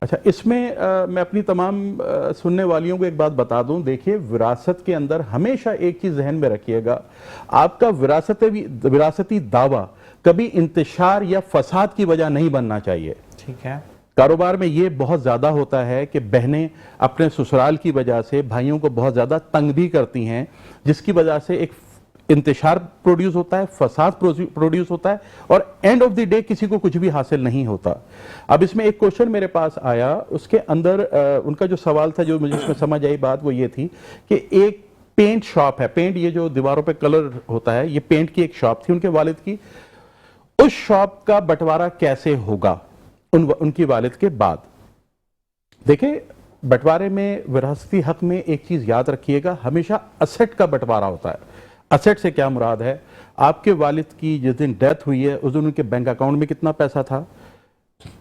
अच्छा, इसमें मैं अपनी तमाम सुनने वालियों को एक बात बता दूं। देखिए, विरासत के अंदर हमेशा एक चीज जहन में रखिएगा, आपका विरासती दावा कभी इंतशार या फसाद की वजह नहीं बनना चाहिए। ठीक है। कारोबार में ये बहुत ज्यादा होता है कि बहनें अपने ससुराल की वजह से भाइयों को बहुत ज्यादा तंग भी करती हैं, जिसकी वजह से एक इंतशार प्रोड्यूस होता है, फसाद प्रोड्यूस होता है, और एंड ऑफ द डे किसी को कुछ भी हासिल नहीं होता। अब इसमें एक क्वेश्चन मेरे पास आया, उसके अंदर उनका जो सवाल था, जो मुझे इसमें समझ आई बात, वो ये थी कि एक पेंट शॉप है, पेंट ये जो दीवारों पे कलर होता है, ये पेंट की एक शॉप थी उनके वालिद की। उस शॉप का बंटवारा कैसे होगा उनकी वालिद के बाद। देखिए, बंटवारे में, विरासती हक में एक चीज याद रखिएगा, हमेशा असेट का बंटवारा होता है। असेट से क्या मुराद है, आपके वालिद की जिस दिन डेथ हुई है उस दिन उनके बैंक अकाउंट में कितना पैसा था,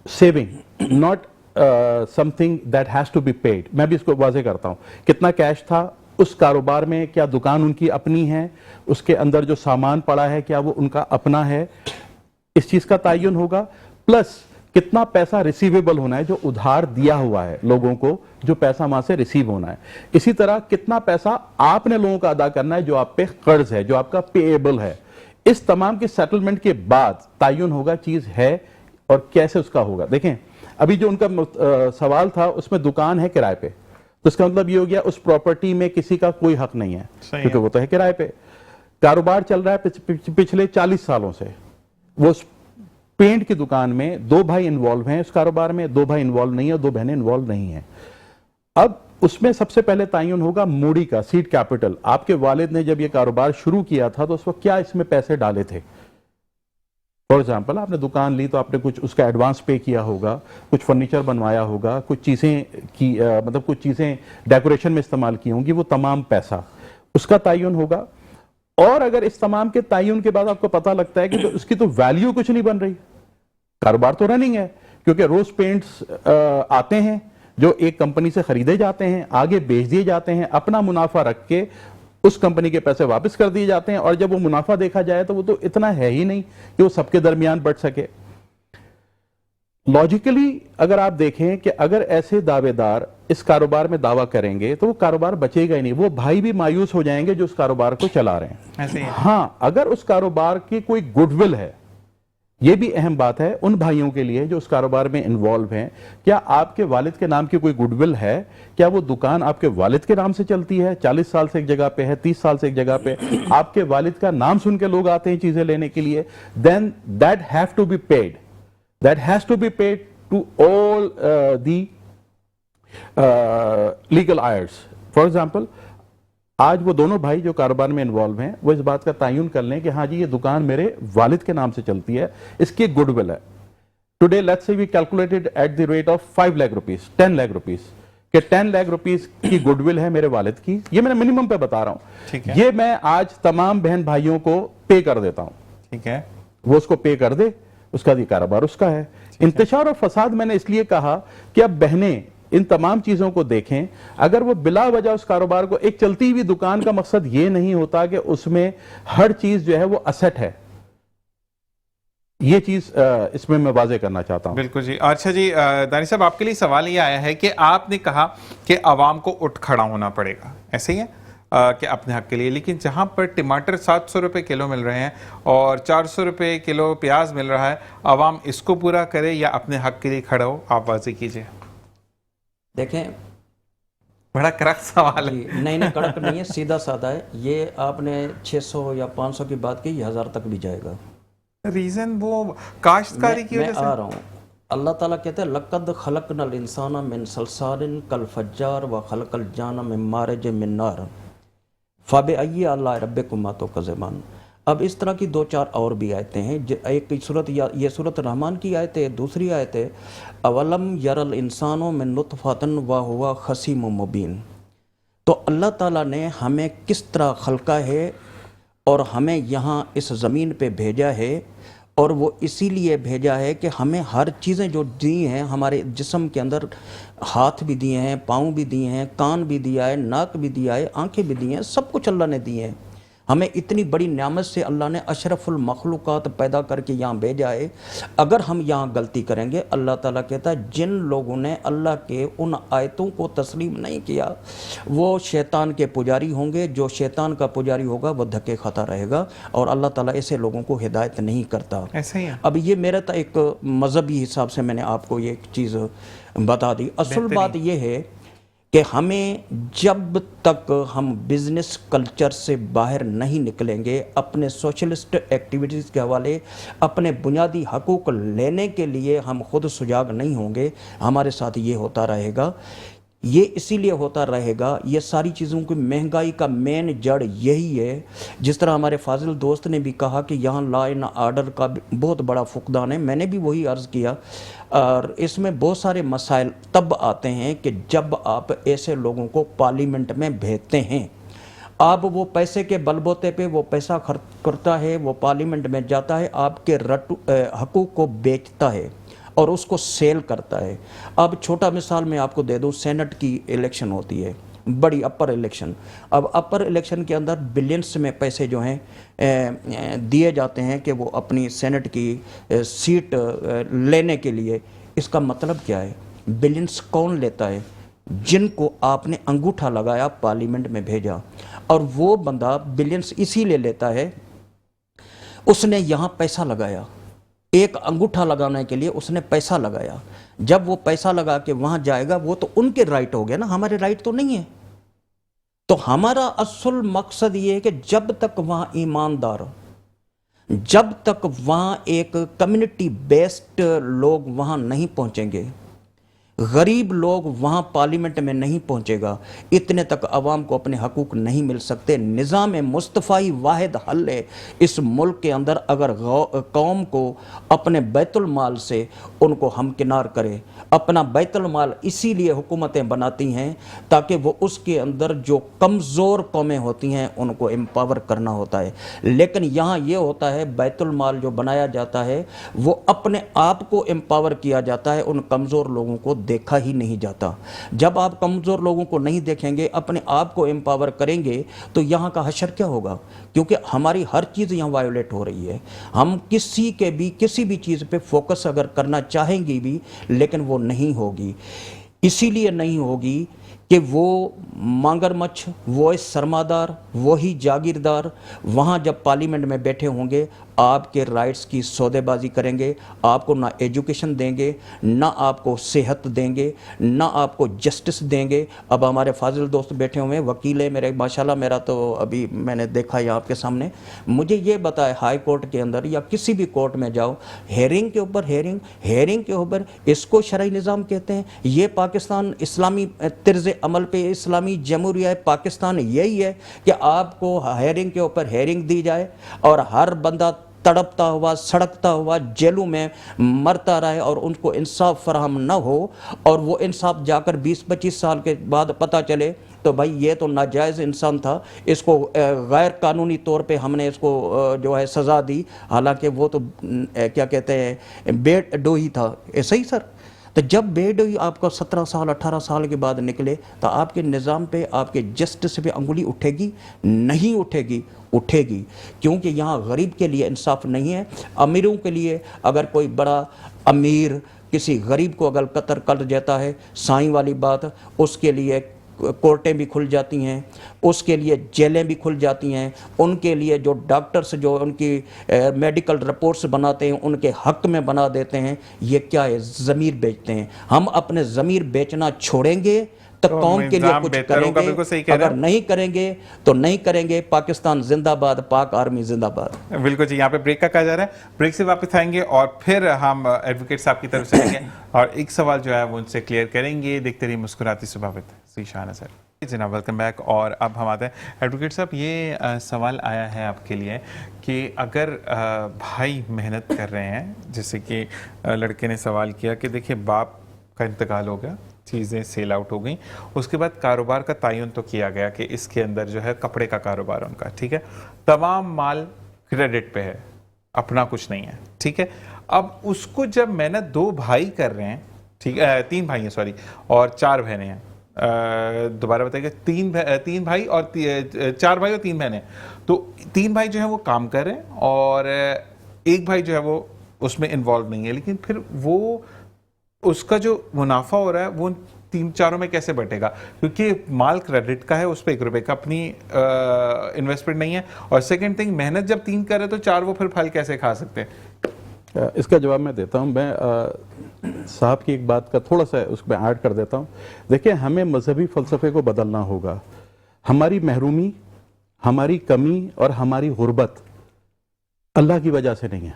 saving, not something that has to be paid. मैं भी इसको वाजे करता हूं, कितना कैश था उस कारोबार में, क्या दुकान उनकी अपनी है, उसके अंदर जो सामान पड़ा है क्या वो उनका अपना है, इस चीज का तयन होगा। प्लस कितना पैसा रिसीवेबल होना है, जो उधार दिया हुआ है लोगों को, जो पैसा वहां से रिसीव होना है। इसी तरह कितना पैसा आपने लोगों का अदा करना है, जो आप पे कर्ज है, जो आपका पेएबल है। इस तमाम के सेटलमेंट के बाद तयन होगा चीज है और कैसे उसका होगा। देखें, अभी जो उनका सवाल था उसमें दुकान है किराए पे, तो इसका मतलब ये हो गया उस प्रॉपर्टी में किसी का कोई हक नहीं है, क्योंकि वो तो है किराए पे। कारोबार चल रहा है पिछले 40 सालों से, वो पेंट की दुकान में 2 भाई इन्वॉल्व हैं इस कारोबार में, 2 भाई इन्वॉल्व नहीं है, 2 बहनें इन्वॉल्व नहीं हैं। अब उसमें सबसे पहले तयन होगा मूडी का, सीड कैपिटल। आपके वालिद ने जब ये कारोबार शुरू किया था तो उस वक्त क्या इसमें पैसे डाले थे। फॉर एग्जाम्पल, आपने दुकान ली तो आपने कुछ उसका एडवांस पे किया होगा, कुछ फर्नीचर बनवाया होगा, कुछ चीजें की मतलब कुछ चीजें डेकोरेशन में इस्तेमाल की होंगी, वो तमाम पैसा उसका तयन होगा। और अगर इस तमाम के तयन के बाद आपको पता लगता है कि तो उसकी तो वैल्यू कुछ नहीं बन रही, कारोबार तो रनिंग है, क्योंकि रोज पेंट्स आते हैं जो एक कंपनी से खरीदे जाते हैं, आगे बेच दिए जाते हैं, अपना मुनाफा रख के उस कंपनी के पैसे वापस कर दिए जाते हैं, और जब वो मुनाफा देखा जाए तो वो तो इतना है ही नहीं कि वो सबके दरमियान बढ़ सके। लॉजिकली अगर आप देखें कि अगर ऐसे दावेदार इस कारोबार में दावा करेंगे तो वो कारोबार बचेगा ही नहीं, वो भाई भी मायूस हो जाएंगे जो उस कारोबार को चला रहे हैं। ऐसे ही है। हाँ, अगर उस कारोबार की कोई गुडविल है, ये भी अहम बात है उन भाइयों के लिए जो उस कारोबार में इन्वॉल्व हैं, क्या आपके वालिद के नाम की कोई गुडविल है, क्या वो दुकान आपके वालिद के नाम से चलती है, 40 साल से एक जगह पे है, 30 साल से एक जगह पे, आपके वालिद का नाम सुन के लोग आते हैं चीजें लेने के लिए, then that have to be paid, that has to be paid to all the legal heirs. For example, आज वो दोनों भाई जो कारोबार में इन्वॉल्व हैं वो इस बात का तयन कर लें कि हाँ जी, ये दुकान मेरे वालिद के नाम से चलती है, इसकी गुडविल है। Today let's say we calculated at the rate of 5 lakh rupees, 10 lakh rupees, कि 10 लाख रुपीस की गुडविल है मेरे वालिद की। ये मैंने मिनिमम पे बता रहा हूं, ये मैं आज तमाम बहन भाइयों को पे कर देता हूं। ठीक है, वो उसको पे कर दे, उसका ये कारोबार उसका है। इंतशार और फसाद मैंने इसलिए कहा कि अब बहनें इन तमाम चीजों को देखें। अगर वो बिला वजह उस कारोबार को, एक चलती हुई दुकान का मकसद ये नहीं होता कि उसमें हर चीज जो है वो असेट है, ये चीज इसमें मैं वाजे करना चाहता हूं। बिल्कुल जी। अच्छा जी, दानिश साहब, आपके लिए सवाल ये आया है कि आपने कहा कि आवाम को उठ खड़ा होना पड़ेगा, ऐसे ही है कि अपने हक के लिए, लेकिन जहां पर टमाटर 700 रुपए किलो मिल रहे हैं और 400 रुपए किलो प्याज मिल रहा है, आवाम इसको पूरा करे या अपने हक के लिए खड़ा हो? आप वाजे कीजिए। देखें, बड़ा कड़क सवाल है। जी नहीं नहीं, कड़क नहीं है, सीधा साधा है। ये आपने 600 या 500 की बात की, 1000 तक भी जाएगा। रीजन वो काश्तकारी की मैं वजह आ से। रहा हूँ। अल्लाह ताला कहते हैं लक़द खलक़नल इंसाना मिन सलसालिन कल फज्जार व खलक़ल जाना मिन मारिज मिन नार फ़बिअय्यि आलाइ रब्बिकुमा तुकज़्ज़िबान। अब इस तरह की 2-4 और भी आयतें हैं। एक सूरत, या ये सूरत रहमान की आयत है। दूसरी आयत है अवलम यरल इंसानो मिन नुतफ़तिन व हुवा खसीमुम मुबीन। तो अल्लाह ताला ने हमें किस तरह खलका है और हमें यहाँ इस ज़मीन पे भेजा है, और वो इसीलिए भेजा है कि हमें हर चीज़ें जो दी हैं, हमारे जिस्म के अंदर हाथ भी दिए हैं, पाँव भी दिए हैं, कान भी दिया है, नाक भी दिया है, आंखें भी दी हैं, सब कुछ अल्लाह ने दिए हैं। हमें इतनी बड़ी नेमत से अल्लाह ने अशरफुल मखलूक़ात पैदा करके यहाँ भेजा है। अगर हम यहाँ गलती करेंगे, अल्लाह ताला कहता है जिन लोगों ने अल्लाह के उन आयतों को तस्लीम नहीं किया वो शैतान के पुजारी होंगे। जो शैतान का पुजारी होगा वो धक्के खाता रहेगा, और अल्लाह ताला ऐसे लोगों को हिदायत नहीं करता। ऐसा ही है। अब ये मेरा तो एक मजहबी हिसाब से मैंने आपको ये एक चीज़ बता दी। असल बात ये है कि हमें जब तक हम बिज़नेस कल्चर से बाहर नहीं निकलेंगे, अपने सोशलिस्ट एक्टिविटीज़ के हवाले अपने बुनियादी हकूक़ लेने के लिए हम खुद सुजाग नहीं होंगे, हमारे साथ ये होता रहेगा। ये इसीलिए होता रहेगा, ये सारी चीज़ों की महंगाई का मेन जड़ यही है। जिस तरह हमारे फाजिल दोस्त ने भी कहा कि यहाँ लॉ एंड आर्डर का बहुत बड़ा फुकदान है, मैंने भी वही अर्ज़ किया। और इसमें बहुत सारे मसाइल तब आते हैं कि जब आप ऐसे लोगों को पार्लियामेंट में भेजते हैं। अब वो पैसे के बलबूते पे वो पैसा खर्च करता है, वो पार्लियामेंट में जाता है, आपके हकूक़ को बेचता है और उसको सेल करता है। अब छोटा मिसाल मैं आपको दे दूं, सेनेट की इलेक्शन होती है, बड़ी अपर इलेक्शन। अब अपर इलेक्शन के अंदर बिलियंस में पैसे जो हैं दिए जाते हैं कि वो अपनी सेनेट की सीट लेने के लिए। इसका मतलब क्या है? बिलियंस कौन लेता है? जिनको आपने अंगूठा लगाया, पार्लियामेंट में भेजा, और वो बंदा बिलियंस इसीलिए लेता है, उसने यहाँ पैसा लगाया, एक अंगूठा लगाने के लिए उसने पैसा लगाया। जब वो पैसा लगा के वहां जाएगा, वो तो उनके राइट हो गया ना, हमारे राइट तो नहीं है। तो हमारा असल मकसद ये है कि जब तक वहां ईमानदार, जब तक वहां एक कम्युनिटी बेस्ड लोग वहां नहीं पहुंचेंगे, गरीब लोग वहाँ पार्लियामेंट में नहीं पहुँचेगा, इतने तक अवाम को अपने हकूक़ नहीं मिल सकते। निज़ाम मुस्तफ़ाई वाहिद हल है इस मुल्क के अंदर। अगर कौम को अपने बैतुल माल से उनको हमकिनार करे, अपना बैतुल माल इसीलिए हुकूमतें बनाती हैं ताकि वो उसके अंदर जो कमज़ोर कौमें होती हैं उनको एम्पावर करना होता है। लेकिन यहाँ ये होता है, बैतुल माल जो बनाया जाता है वो अपने आप को एम्पावर किया जाता है, उन कमज़ोर लोगों को देखा ही नहीं जाता। जब आप कमज़ोर लोगों को नहीं देखेंगे, अपने आप को एम्पावर करेंगे, तो यहाँ का हशर क्या होगा? क्योंकि हमारी हर चीज़ यहाँ वायोलेट हो रही है। हम किसी भी चीज़ पे फोकस अगर करना चाहेंगे भी, लेकिन वो नहीं होगी। इसीलिए नहीं होगी कि वो मगरमच्छ, वो सरमादार, वही जागीरदार वहाँ जब पार्लियामेंट में बैठे होंगे, आपके राइट्स की सौदेबाजी करेंगे, आपको ना एजुकेशन देंगे, ना आपको सेहत देंगे, ना आपको जस्टिस देंगे। अब हमारे फाजिल दोस्त बैठे हुए हैं, वकील है मेरे, माशाल्लाह, मेरा तो अभी मैंने देखा है आपके सामने। मुझे ये बताए, हाई कोर्ट के अंदर या किसी भी कोर्ट में जाओ, हेयरिंग के ऊपर हेयरिंग के ऊपर, इसको शरई निज़ाम कहते हैं। ये पाकिस्तान इस्लामी तर्ज़ अमल पे इस्लामी जमहूरिया पाकिस्तान यही है कि आपको हेयरिंग के ऊपर हेयरिंग दी जाए और हर बंदा तड़पता हुआ, सड़कता हुआ जेलों में मरता रहे और उनको इंसाफ फराहम न हो, और वो इंसाफ जाकर 20-25 साल के बाद पता चले तो भाई ये तो नाजायज़ इंसान था, इसको गैर कानूनी तौर पे हमने इसको जो है सज़ा दी, हालांकि वो तो क्या कहते हैं बेडोही था। ऐसा ही सर। तो जब बेडोही आपका 17 साल 18 साल के बाद निकले, तो आपके निज़ाम पे, आपके जस्टिस पे अंगुली उठेगी? नहीं उठेगी। उठेगी, क्योंकि यहाँ गरीब के लिए इंसाफ नहीं है। अमीरों के लिए, अगर कोई बड़ा अमीर किसी गरीब को अगर कत्ल कर जाता है, साईं वाली बात, उसके लिए कोर्टें भी खुल जाती हैं, उसके लिए जेलें भी खुल जाती हैं, उनके लिए जो डॉक्टर्स जो उनकी मेडिकल रिपोर्ट्स बनाते हैं उनके हक में बना देते हैं। ये क्या है? ज़मीर बेचते हैं। हम अपने ज़मीर बेचना छोड़ेंगे तक तो कौम के लिए इंतजाम कुछ बेहतर होगा, बिल्कुल सही कह करेंगे, रहे अगर हैं। नहीं करेंगे तो नहीं करेंगे। पाकिस्तान जिंदाबाद, पाक आर्मी जिंदाबाद। बिल्कुल जी, यहाँ पे ब्रेक का कहा जा रहा है, ब्रेक से वापस आएंगे और फिर हम एडवोकेट साहब की तरफ से आएंगे और एक सवाल जो है वो उनसे क्लियर करेंगे। देखते रहिए मुस्कुराती सुबह विद ज़ीशान सर। जनाब वेलकम बैक। और अब हम आते हैं एडवोकेट साहब, ये सवाल आया है आपके लिए कि अगर भाई मेहनत कर रहे हैं, जैसे कि लड़के ने सवाल किया कि देखिए बाप का इंतकाल हो गया, चीज़ें सेल आउट हो गई, उसके बाद कारोबार का तयन तो किया गया कि इसके अंदर जो है कपड़े का कारोबार उनका, ठीक है, तमाम माल क्रेडिट पे है, अपना कुछ नहीं है, ठीक है। अब उसको जब मेहनत 2 भाई कर रहे हैं, ठीक है, 3 भाई हैं सॉरी, और 4 बहनें हैं, दोबारा बताइए, 3 भाई और 4 भाई और 3 बहनें, तो 3 भाई जो है वो काम कर रहे हैं और एक भाई जो है वो उसमें इन्वॉल्व नहीं है, लेकिन फिर वो उसका जो मुनाफा हो रहा है वो 3-4 में कैसे बटेगा, क्योंकि माल क्रेडिट का है, उस पर 1 रुपए का अपनी इन्वेस्टमेंट नहीं है, और सेकंड थिंग मेहनत जब 3 करे तो 4 वो फिर फल कैसे खा सकते हैं। इसका जवाब मैं देता हूं। मैं साहब की एक बात का थोड़ा सा उसमें ऐड कर देता हूं। देखिए, हमें मजहबी फ़लसफ़े को बदलना होगा। हमारी महरूमी, हमारी कमी और हमारी गुर्बत अल्लाह की वजह से नहीं है,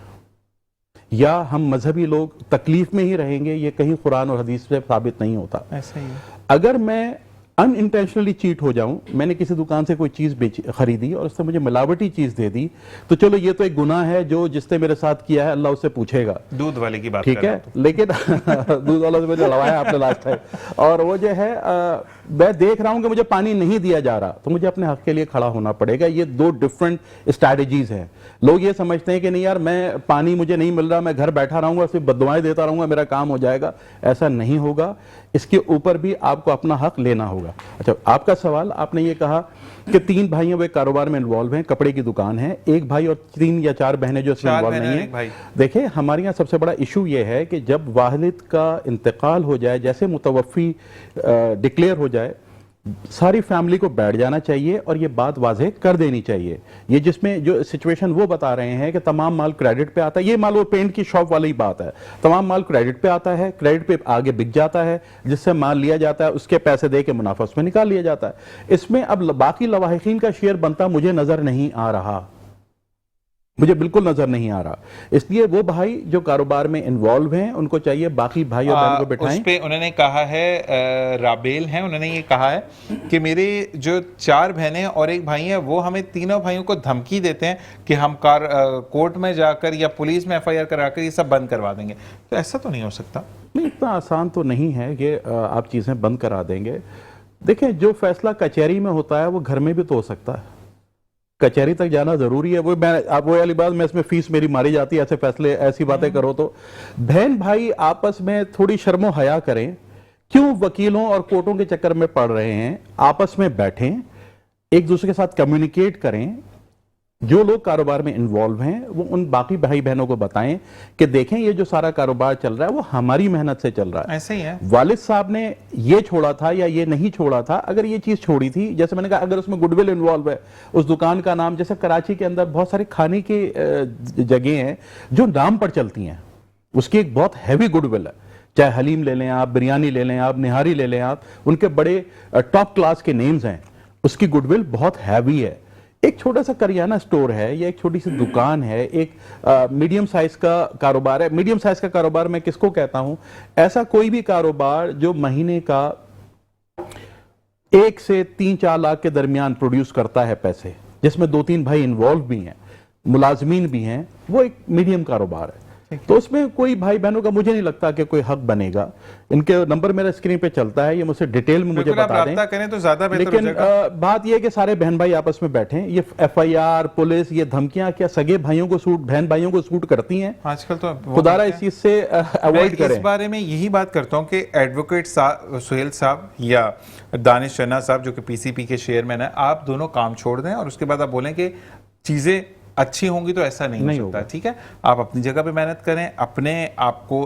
या हम मजहबी लोग तकलीफ में ही रहेंगे, ये कहीं कुरान और हदीस से साबित नहीं होता। ऐसा ही है। अगर मैं अनइंटेंशनली चीट हो जाऊं, मैंने किसी दुकान से कोई चीज खरीदी और उसने मुझे मिलावटी चीज दे दी, तो चलो ये तो एक गुनाह है जो जिसने मेरे साथ किया है, अल्लाह उससे पूछेगा। दूध वाले की बात ठीक कर रहा है, हूं तो। लेकिन दूध वाला से मुझे लड़वाया आपने लास्ट टाइम, और वो जो है मैं देख रहा हूं कि मुझे पानी नहीं दिया जा रहा, तो मुझे अपने हक के लिए खड़ा होना पड़ेगा। ये 2 डिफरेंट स्ट्रैटेजीज हैं। लोग ये समझते हैं कि नहीं यार, मैं पानी मुझे नहीं मिल रहा, मैं घर बैठा रहूंगा, सिर्फ बददुआएं देता रहूंगा, मेरा काम हो जाएगा। ऐसा नहीं होगा, इसके ऊपर भी आपको अपना हक लेना होगा। अच्छा, आपका सवाल, आपने ये कहा कि 3 भाई हैं, वो एक कारोबार में इन्वॉल्व हैं, कपड़े की दुकान है, 1 भाई और 3 या 4 बहनें जो इसमें 4 इन्वॉल्व बहनें नहीं और 1 भाई। है। देखिए, हमारे यहाँ सबसे बड़ा इशू ये है कि जब वालिद का इंतकाल हो जाए, जैसे मुतवफ़ी डिक्लेयर हो जाए, सारी फैमिली को बैठ जाना चाहिए और ये बात वाज़ेह कर देनी चाहिए। ये जिसमें जो सिचुएशन वो बता रहे हैं कि तमाम माल क्रेडिट पे आता है, ये माल वो पेंट की शॉप वाली बात है, तमाम माल क्रेडिट पे आता है, क्रेडिट पे आगे बिक जाता है, जिससे माल लिया जाता है, उसके पैसे दे के मुनाफा उसमें निकाल लिया जाता है। इसमें अब बाकी लवाहिकीन का शेयर बनता मुझे नजर नहीं आ रहा, मुझे बिल्कुल नजर नहीं आ रहा। इसलिए वो भाई जो कारोबार में इन्वॉल्व हैं, उनको चाहिए बाकी भाई और बहन को बिठाएं। उस पे उन्होंने कहा है, राबेल हैं, उन्होंने ये कहा है कि मेरे जो 4 बहनें और 1 भाई हैं, वो हमें तीनों भाइयों को धमकी देते हैं कि हम कोर्ट में जाकर या पुलिस में FIR कराकर ये सब बंद करवा देंगे। तो ऐसा तो नहीं हो सकता। नहीं, इतना आसान तो नहीं है कि आप चीजें बंद करा देंगे। देखिए, जो फैसला कचहरी में होता है वो घर में भी तो हो सकता है। कचहरी तक जाना जरूरी है? वो मैं आप वो वाली बात, मैं इसमें फीस मेरी मारी जाती है, ऐसे फैसले ऐसी बातें करो तो। बहन भाई आपस में थोड़ी शर्मो हया करें, क्यों वकीलों और कोर्टों के चक्कर में पड़ रहे हैं, आपस में बैठें, एक दूसरे के साथ कम्युनिकेट करें। जो लोग कारोबार में इन्वॉल्व हैं वो उन बाकी भाई बहनों को बताएं कि देखें ये जो सारा कारोबार चल रहा है वो हमारी मेहनत से चल रहा है। ऐसे ही है। वालिद साहब ने ये छोड़ा था या ये नहीं छोड़ा था, अगर ये चीज छोड़ी थी, जैसे मैंने कहा, अगर उसमें गुडविल इन्वॉल्व है, उस दुकान का नाम, जैसे कराची के अंदर बहुत सारे खाने की जगह हैं जो नाम पर चलती हैं, उसकी एक बहुत हैवी गुडविल है। चाहे हलीम ले लें आप, बिरयानी ले लें आप, निहारी ले लें आप, उनके बड़े टॉप क्लास के नेम्स हैं, उसकी गुडविल बहुत हैवी है। एक छोटा सा करियाना स्टोर है या एक छोटी सी दुकान है, एक मीडियम साइज का कारोबार है। मीडियम साइज का कारोबार मैं किसको कहता हूं? ऐसा कोई भी कारोबार जो महीने का 1 से 3-4 लाख के दरमियान प्रोड्यूस करता है पैसे, जिसमें 2-3 भाई इन्वॉल्व भी हैं, मुलाजमीन भी हैं, वो एक मीडियम कारोबार है। तो उसमें कोई भाई बहनों का मुझे नहीं लगता कि कोई हक बनेगा। इनके नंबर मेरा स्क्रीन पे चलता है, ये मुझसे डिटेल में मुझे बता दें। करें तो ज्यादा बेहतर लेकिन हो जाएगा। बात यह है कि सारे बहन भाई आपस में बैठें। ये FIR, पुलिस, ये धमकियां क्या सगे भाइयों को सूट, बहन भाइयों को सूट करती हैं? आजकल तो खुदारा इस चीज से अवॉइड करें। इस बारे में यही बात करता हूं कि एडवोकेट सुहेल साहब या दानिश रना साहब जो कि PCP के चेयरमैन है, आप दोनों काम छोड़ दें और उसके बाद आप बोलें कि चीजें अच्छी होंगी तो ऐसा नहीं हो सकता, ठीक है। आप अपनी जगह पे मेहनत करें अपने आप को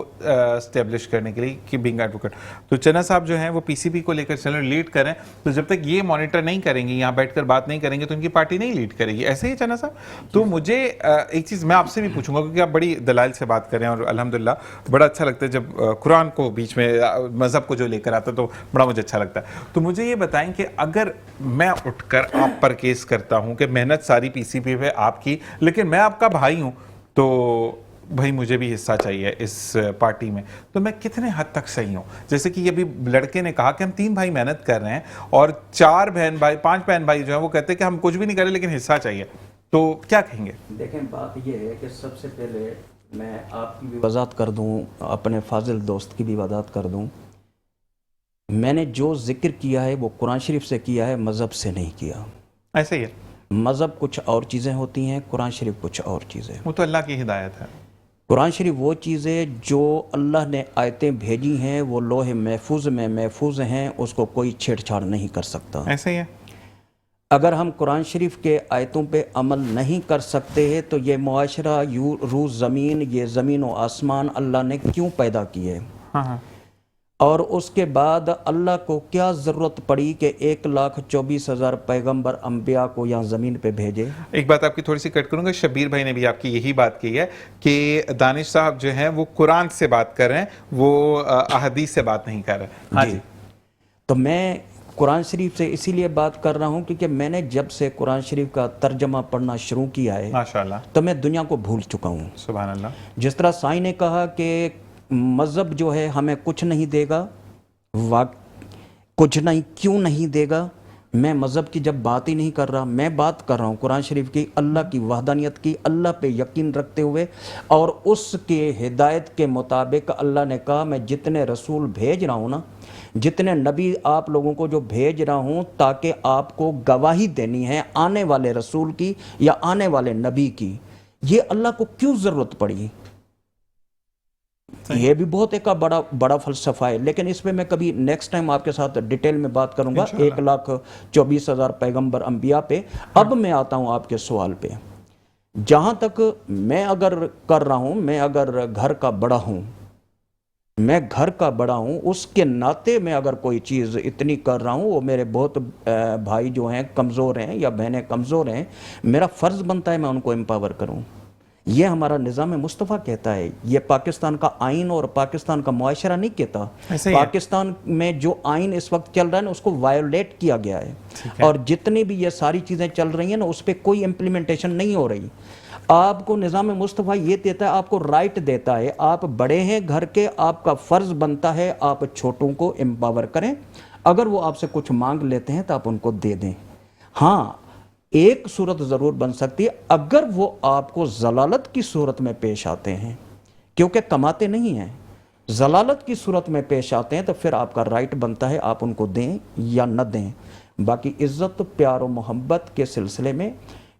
स्टेब्लिश करने के लिए कि बिंग एडवोकेट। तो चन्ना साहब जो हैं वो पीसीबी को लेकर चलें, लीड करें। तो जब तक ये मॉनिटर नहीं करेंगे, यहाँ बैठकर बात नहीं करेंगे, तो उनकी पार्टी नहीं लीड करेगी। ऐसे ही चन्ना साहब। तो मुझे एक चीज़ मैं आपसे भी पूछूंगा, क्योंकि आप बड़ी दलाइल से बात करें और अल्हम्दुलिल्लाह बड़ा अच्छा लगता है जब कुरान को बीच में मज़हब को जो लेकर आता तो बड़ा मुझे अच्छा लगता है। तो मुझे ये बताएं कि अगर मैं उठकर आप पर केस करता हूँ कि मेहनत सारी पीसीबी पे आपकी, लेकिन मैं आपका भाई हूं, तो भाई मुझे भी हिस्सा चाहिए इस पार्टी में, तो मैं कितने हद तक सही हूं? जैसे कि ये भी लड़के ने कहा कि हम 3 भाई मेहनत कर रहे हैं और 5 बहन भाई जो है वो कहते हैं कि हम कुछ भी नहीं करें लेकिन हिस्सा चाहिए, तो क्या कहेंगे? देखें, बात ये है कि सबसे पहले मैं आपकी भी वजाहत कर दूं, अपने फाजिल दोस्त की भी वजाहत कर दूं। मैंने जो जिक्र किया है वो कुरान शरीफ से किया है, मज़हब से नहीं किया। ऐसे ही है, मज़हब कुछ और चीज़ें होती हैं, कुरान शरीफ कुछ और चीज़ें। वो तो अल्लाह की हिदायत है। कुरान शरीफ वो चीज़ें जो अल्लाह ने आयतें भेजी हैं वो लोहे महफूज में महफूज हैं, उसको कोई छेड़छाड़ नहीं कर सकता। ऐसे ही है। अगर हम कुरान शरीफ के आयतों पे अमल नहीं कर सकते हैं तो ये मुआशरा, रूह ज़मीन, ये ज़मीन और आसमान अल्लाह ने क्यों पैदा किए? हाँ हाँ। और उसके बाद अल्लाह को क्या ज़रूरत पड़ी कि 1,24,000 पैगंबर अंबिया को यहाँ ज़मीन पे भेजे? एक बात आपकी थोड़ी सी कट करूंगा, शबीर भाई ने भी आपकी यही बात की है कि दानिश साहब जो हैं वो कुरान से बात कर रहे हैं, वो अहदीस से बात नहीं कर रहे। हाँ जी। तो मैं कुरान शरीफ से इसीलिए बात कर रहा हूँ क्योंकि मैंने जब से कुरान शरीफ का तर्जमा पढ़ना शुरू किया है माशाल्लाह, तो मैं दुनिया को भूल चुका हूँ। सुभान अल्लाह। जिस तरह साईं ने कहा कि मज़हब जो है हमें कुछ नहीं देगा, कुछ नहीं क्यों नहीं देगा? मैं मज़हब की जब बात ही नहीं कर रहा, मैं बात कर रहा हूँ कुरान शरीफ की, अल्लाह की वहदानियत की, अल्लाह पे यकीन रखते हुए और उसके हिदायत के मुताबिक अल्लाह ने कहा मैं जितने रसूल भेज रहा हूँ ना, जितने नबी आप लोगों को जो भेज रहा हूँ, ताकि आपको गवाही देनी है आने वाले रसूल की या आने वाले नबी की। ये अल्लाह को क्यों ज़रूरत पड़ी? ये भी बहुत एक बड़ा फलसफा है, लेकिन इस पे मैं कभी नेक्स्ट टाइम आपके साथ डिटेल में बात करूंगा 1,24,000 पैगंबर अंबिया पे। अब मैं आता हूं आपके सवाल पे। जहां तक मैं अगर कर रहा हूं, मैं अगर घर का बड़ा हूं, उसके नाते मैं अगर कोई चीज़ इतनी कर रहा हूं, वो मेरे बहुत भाई जो हैं कमज़ोर हैं या बहनें कमज़ोर हैं, मेरा फ़र्ज़ बनता है मैं उनको एम्पावर करूं। ये हमारा निज़ाम मुस्तफ़ा कहता है, ये पाकिस्तान का आइन और पाकिस्तान का मुआशरा नहीं कहता। पाकिस्तान में जो आइन इस वक्त चल रहा है ना, उसको वायोलेट किया गया है और जितनी भी ये सारी चीज़ें चल रही हैं ना, उस पर कोई इम्प्लीमेंटेशन नहीं हो रही। आपको निज़ाम मुस्तफ़ा ये देता है, आपको राइट देता है, आप बड़े हैं घर के, आपका फ़र्ज़ बनता है आप छोटों को एम्पावर करें। अगर वो आपसे कुछ मांग लेते हैं तो आप उनको दे दें। हाँ, एक सूरत ज़रूर बन सकती है, अगर वो आपको ज़लालत की सूरत में पेश आते हैं, क्योंकि कमाते नहीं हैं, ज़लालत की सूरत में पेश आते हैं, तो फिर आपका राइट बनता है आप उनको दें या न दें। बाकी इज़्ज़त, प्यार और मोहब्बत के सिलसिले में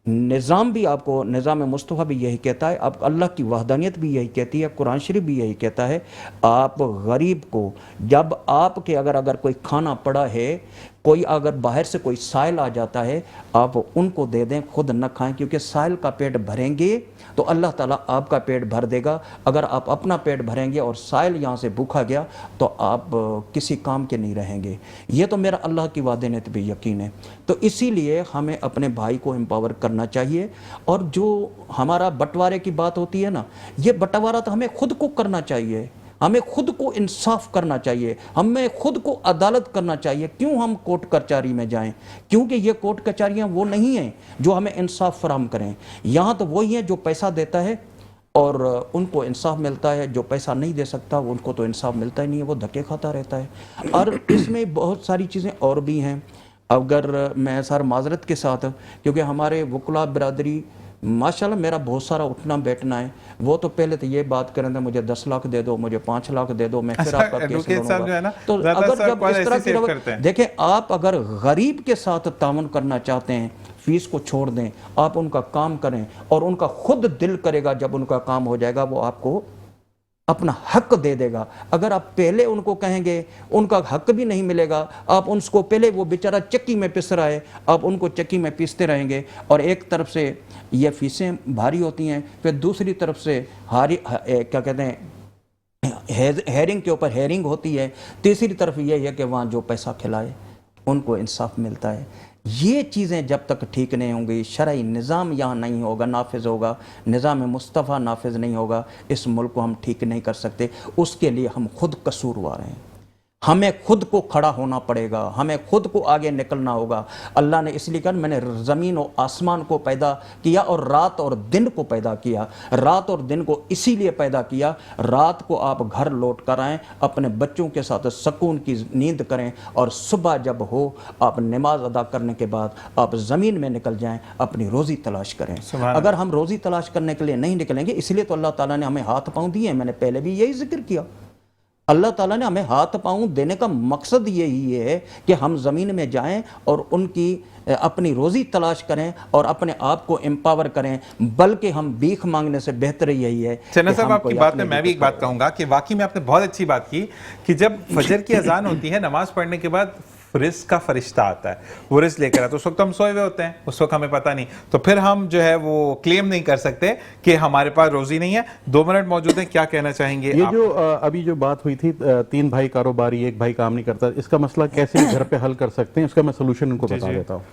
निज़ाम भी आपको, निज़ाम मुस्तफ़ा भी यही कहता है, आप अल्लाह की वहदानियत भी यही कहती है, कुरान शरीफ भी यही कहता है, आप गरीब को जब आपके अगर कोई खाना पड़ा है, कोई अगर बाहर से कोई साइल आ जाता है, आप उनको दे दें, खुद न खाएं, क्योंकि साइल का पेट भरेंगे तो अल्लाह ताला आपका पेट भर देगा। अगर आप अपना पेट भरेंगे और साइल यहाँ से भूखा गया तो आप किसी काम के नहीं रहेंगे। ये तो मेरा अल्लाह की वादनियत भी यकीन है। तो इसीलिए हमें अपने भाई को एम्पावर करना चाहिए। और जो हमारा बंटवारे की बात होती है ना, ये बंटवारा तो हमें खुद को करना चाहिए, हमें खुद को इंसाफ करना चाहिए, हमें खुद को अदालत करना चाहिए। क्यों हम कोर्ट कचहरी में जाएं? क्योंकि ये कोर्ट कचहरियां वो नहीं हैं जो हमें इंसाफ फराहम करें। यहाँ तो वही है जो पैसा देता है और उनको इंसाफ मिलता है, जो पैसा नहीं दे सकता उनको तो इंसाफ मिलता ही नहीं है, वो धक्के खाता रहता है। और इसमें बहुत सारी चीज़ें और भी हैं। अगर मैं सर माजरत के साथ, क्योंकि हमारे वकला बिरादरी माशाल्लाह मेरा बहुत सारा उठना बैठना है, वो तो पहले तो ये बात करें थे मुझे 10 लाख दे दो, मुझे 5 लाख दे दो, मैं फिर आपका केस लड़ूंगा। तो अगर जब इस तरह की देखें, आप अगर गरीब के साथ तावन करना चाहते हैं, फीस को छोड़ दें, आप उनका काम करें और उनका खुद दिल करेगा, जब उनका काम हो जाएगा वो आपको अपना हक दे देगा। अगर आप पहले उनको कहेंगे उनका हक भी नहीं मिलेगा। आप उनको पहले, वो बेचारा चक्की में पिस रहा है, आप उनको चक्की में पीसते रहेंगे और एक तरफ से ये फीसें भारी होती हैं, फिर दूसरी तरफ से क्या कहते हैं, हेयरिंग के ऊपर हेयरिंग होती है, तीसरी तरफ ये है कि वहाँ जो पैसा खिलाए उनको इंसाफ मिलता है। ये चीज़ें जब तक ठीक नहीं होंगी, शरई निज़ाम यहाँ नहीं होगा, नाफिज होगा, निज़ाम मुस्तफ़ा नाफिज नहीं होगा, इस मुल्क को हम ठीक नहीं कर सकते। उसके लिए हम खुद कसूरवार हैं। हमें खुद को खड़ा होना पड़ेगा, हमें खुद को आगे निकलना होगा। अल्लाह ने इसलिए कहा, मैंने ज़मीन और आसमान को पैदा किया और रात और दिन को पैदा किया। रात और दिन को इसीलिए पैदा किया, रात को आप घर लौट कर आएँ, अपने बच्चों के साथ सुकून की नींद करें और सुबह जब हो आप नमाज अदा करने के बाद आप ज़मीन में निकल जाएं, अपनी रोज़ी तलाश करें। अगर हम रोज़ी तलाश करने के लिए नहीं निकलेंगे, इसलिए तो अल्लाह ताला ने हमें हाथ पाँव दिए। मैंने पहले भी यही जिक्र किया, अल्लाह ताला ने हमें हाथ पाँव देने का मकसद यही है कि हम ज़मीन में जाएं और उनकी अपनी रोज़ी तलाश करें और अपने आप को एम्पावर करें, बल्कि हम भीख मांगने से बेहतर यही है। चन्ना साहब, आपकी बात में मैं भी एक बात कहूँगा कि वाकई में आपने बहुत अच्छी बात की कि जब फजर की अजान होती है, नमाज पढ़ने के बाद रिस्क का फरिश्ता आता है, वो रिस्क लेकर आता है। उस वक्त हम सोए हुए होते हैं, उस वक्त हमें पता नहीं, तो फिर हम जो है वो क्लेम नहीं कर सकते कि हमारे पास रोजी नहीं है। 2 मिनट मौजूद हैं, क्या कहना चाहेंगे? ये जो अभी जो बात हुई थी, 3 भाई कारोबारी, 1 भाई काम नहीं करता, इसका मसला कैसे घर पे हल कर सकते हैं, इसका मैं सोल्यूशन उनको बता देता हूँ।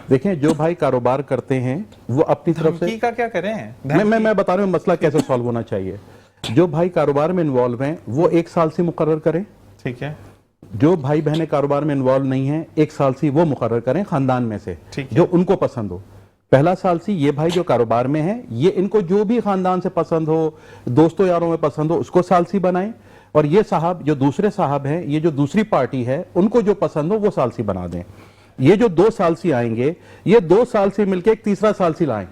देखें, जो भाई कारोबार करते हैं वो अपनी तरफ से का क्या करें, मैं बता रहा हूँ मसला कैसे सॉल्व होना चाहिए। जो भाई कारोबार में इन्वॉल्व हैं वो 1 साल से मुकर्रर करें, ठीक है। जो भाई बहनें कारोबार में इन्वॉल्व नहीं हैं 1 साल से वो मुकर्रर करें खानदान में से, जो उनको पसंद हो। पहला साल से ये भाई जो कारोबार में हैं, ये इनको जो भी खानदान से पसंद हो, दोस्तों यारों में पसंद हो, उसको सालसी बनाएं। और ये साहब जो दूसरे साहब हैं, ये जो दूसरी पार्टी है, उनको जो पसंद हो वो सालसी बना दें। ये जो 2 सालसी आएंगे, ये 2 सालसी मिलकर एक तीसरा सालसी लाएं।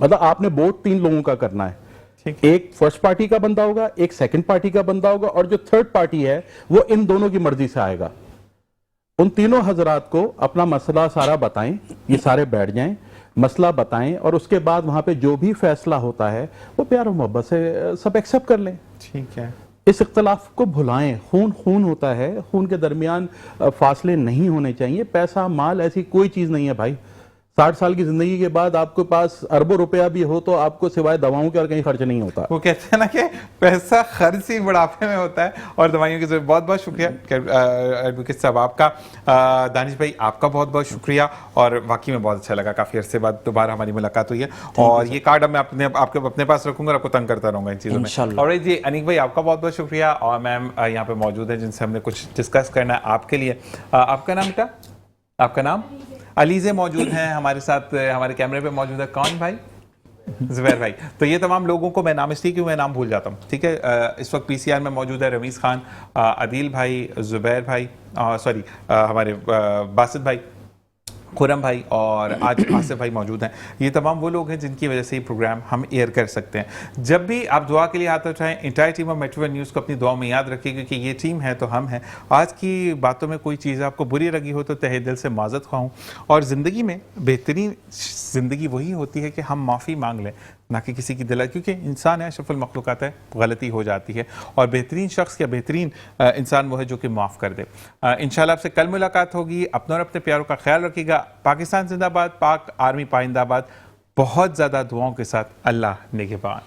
मतलब आपने वोट 3 लोगों का करना है, एक फर्स्ट पार्टी का बंदा होगा, एक सेकंड पार्टी का बंदा होगा, और जो थर्ड पार्टी है वो इन दोनों की मर्जी से आएगा। उन तीनों हजरात को अपना मसला सारा बताएं, ये सारे बैठ जाएं, मसला बताएं, और उसके बाद वहां पे जो भी फैसला होता है वो प्यार और मोहब्बत से सब एक्सेप्ट कर लें। ठीक है, इस इख्तलाफ को भुलाएं। खून खून होता है, खून के दरमियान फासले नहीं होने चाहिए। पैसा माल ऐसी कोई चीज नहीं है भाई। 60 साल की जिंदगी के बाद आपके पास अरबों रुपया भी हो तो आपको सिवाय दवाओं के और कहीं खर्च नहीं होता। वो कहते हैं ना कि पैसा खर्च ही बुढ़ापे में होता है और दवाइयों की जरूरत। बहुत बहुत शुक्रिया एडवोकेट साहब आपका। दानिश भाई आपका बहुत बहुत शुक्रिया, और वाकई में बहुत अच्छा लगा। काफी अरसे बाद दोबारा हमारी मुलाकात हुई है, और ये कार्ड मैं अपने पास रखूंगा और आपको तंग करता रहूंगा इन चीजों में। और जी अनिक भाई आपका बहुत बहुत शुक्रिया, और मैम यहाँ पे मौजूद है जिनसे हमने कुछ डिस्कस करना है आपके लिए। आपका नाम क्या? आपका नाम? अलीज़े मौजूद हैं हमारे साथ, हमारे कैमरे पे मौजूद है। कौन भाई? ज़ुबैर भाई। तो ये तमाम लोगों को मैं नाम इसलिए क्यों मैं नाम भूल जाता हूँ, ठीक है। इस वक्त पीसीआर में मौजूद है रमीज़ खान, अदील भाई, ज़ुबैर भाई, सॉरी हमारे बासित भाई, खुरम भाई, और आज आसिफ भाई मौजूद हैं। ये तमाम वो लोग हैं जिनकी वजह से ये प्रोग्राम हम एयर कर सकते हैं। जब भी आप दुआ के लिए हाथ उठाएं, entire team of metro news को अपनी दुआ में याद रखिए, क्योंकि ये टीम है तो हम हैं। आज की बातों में कोई चीज़ आपको बुरी लगी हो तो तहे दिल से माज़रत ख्वाह हूँ। और ज़िंदगी में बेहतरीन ज़िंदगी वही होती है कि हम माफ़ी मांग लें, ना कि किसी की दिल, क्योंकि इंसान है, अशरफुल मखलूक़ात है, गलती हो जाती है, और बेहतरीन शख्स या बेहतरीन इंसान वो है जो कि माफ़ कर दे। इंशाल्लाह आपसे कल मुलाकात होगी। अपनों और अपने प्यारों का ख्याल रखिएगा। पाकिस्तान जिंदाबाद, पाक आर्मी पाइंदाबाद। बहुत ज़्यादा दुआओं के साथ, अल्लाह निगहबान।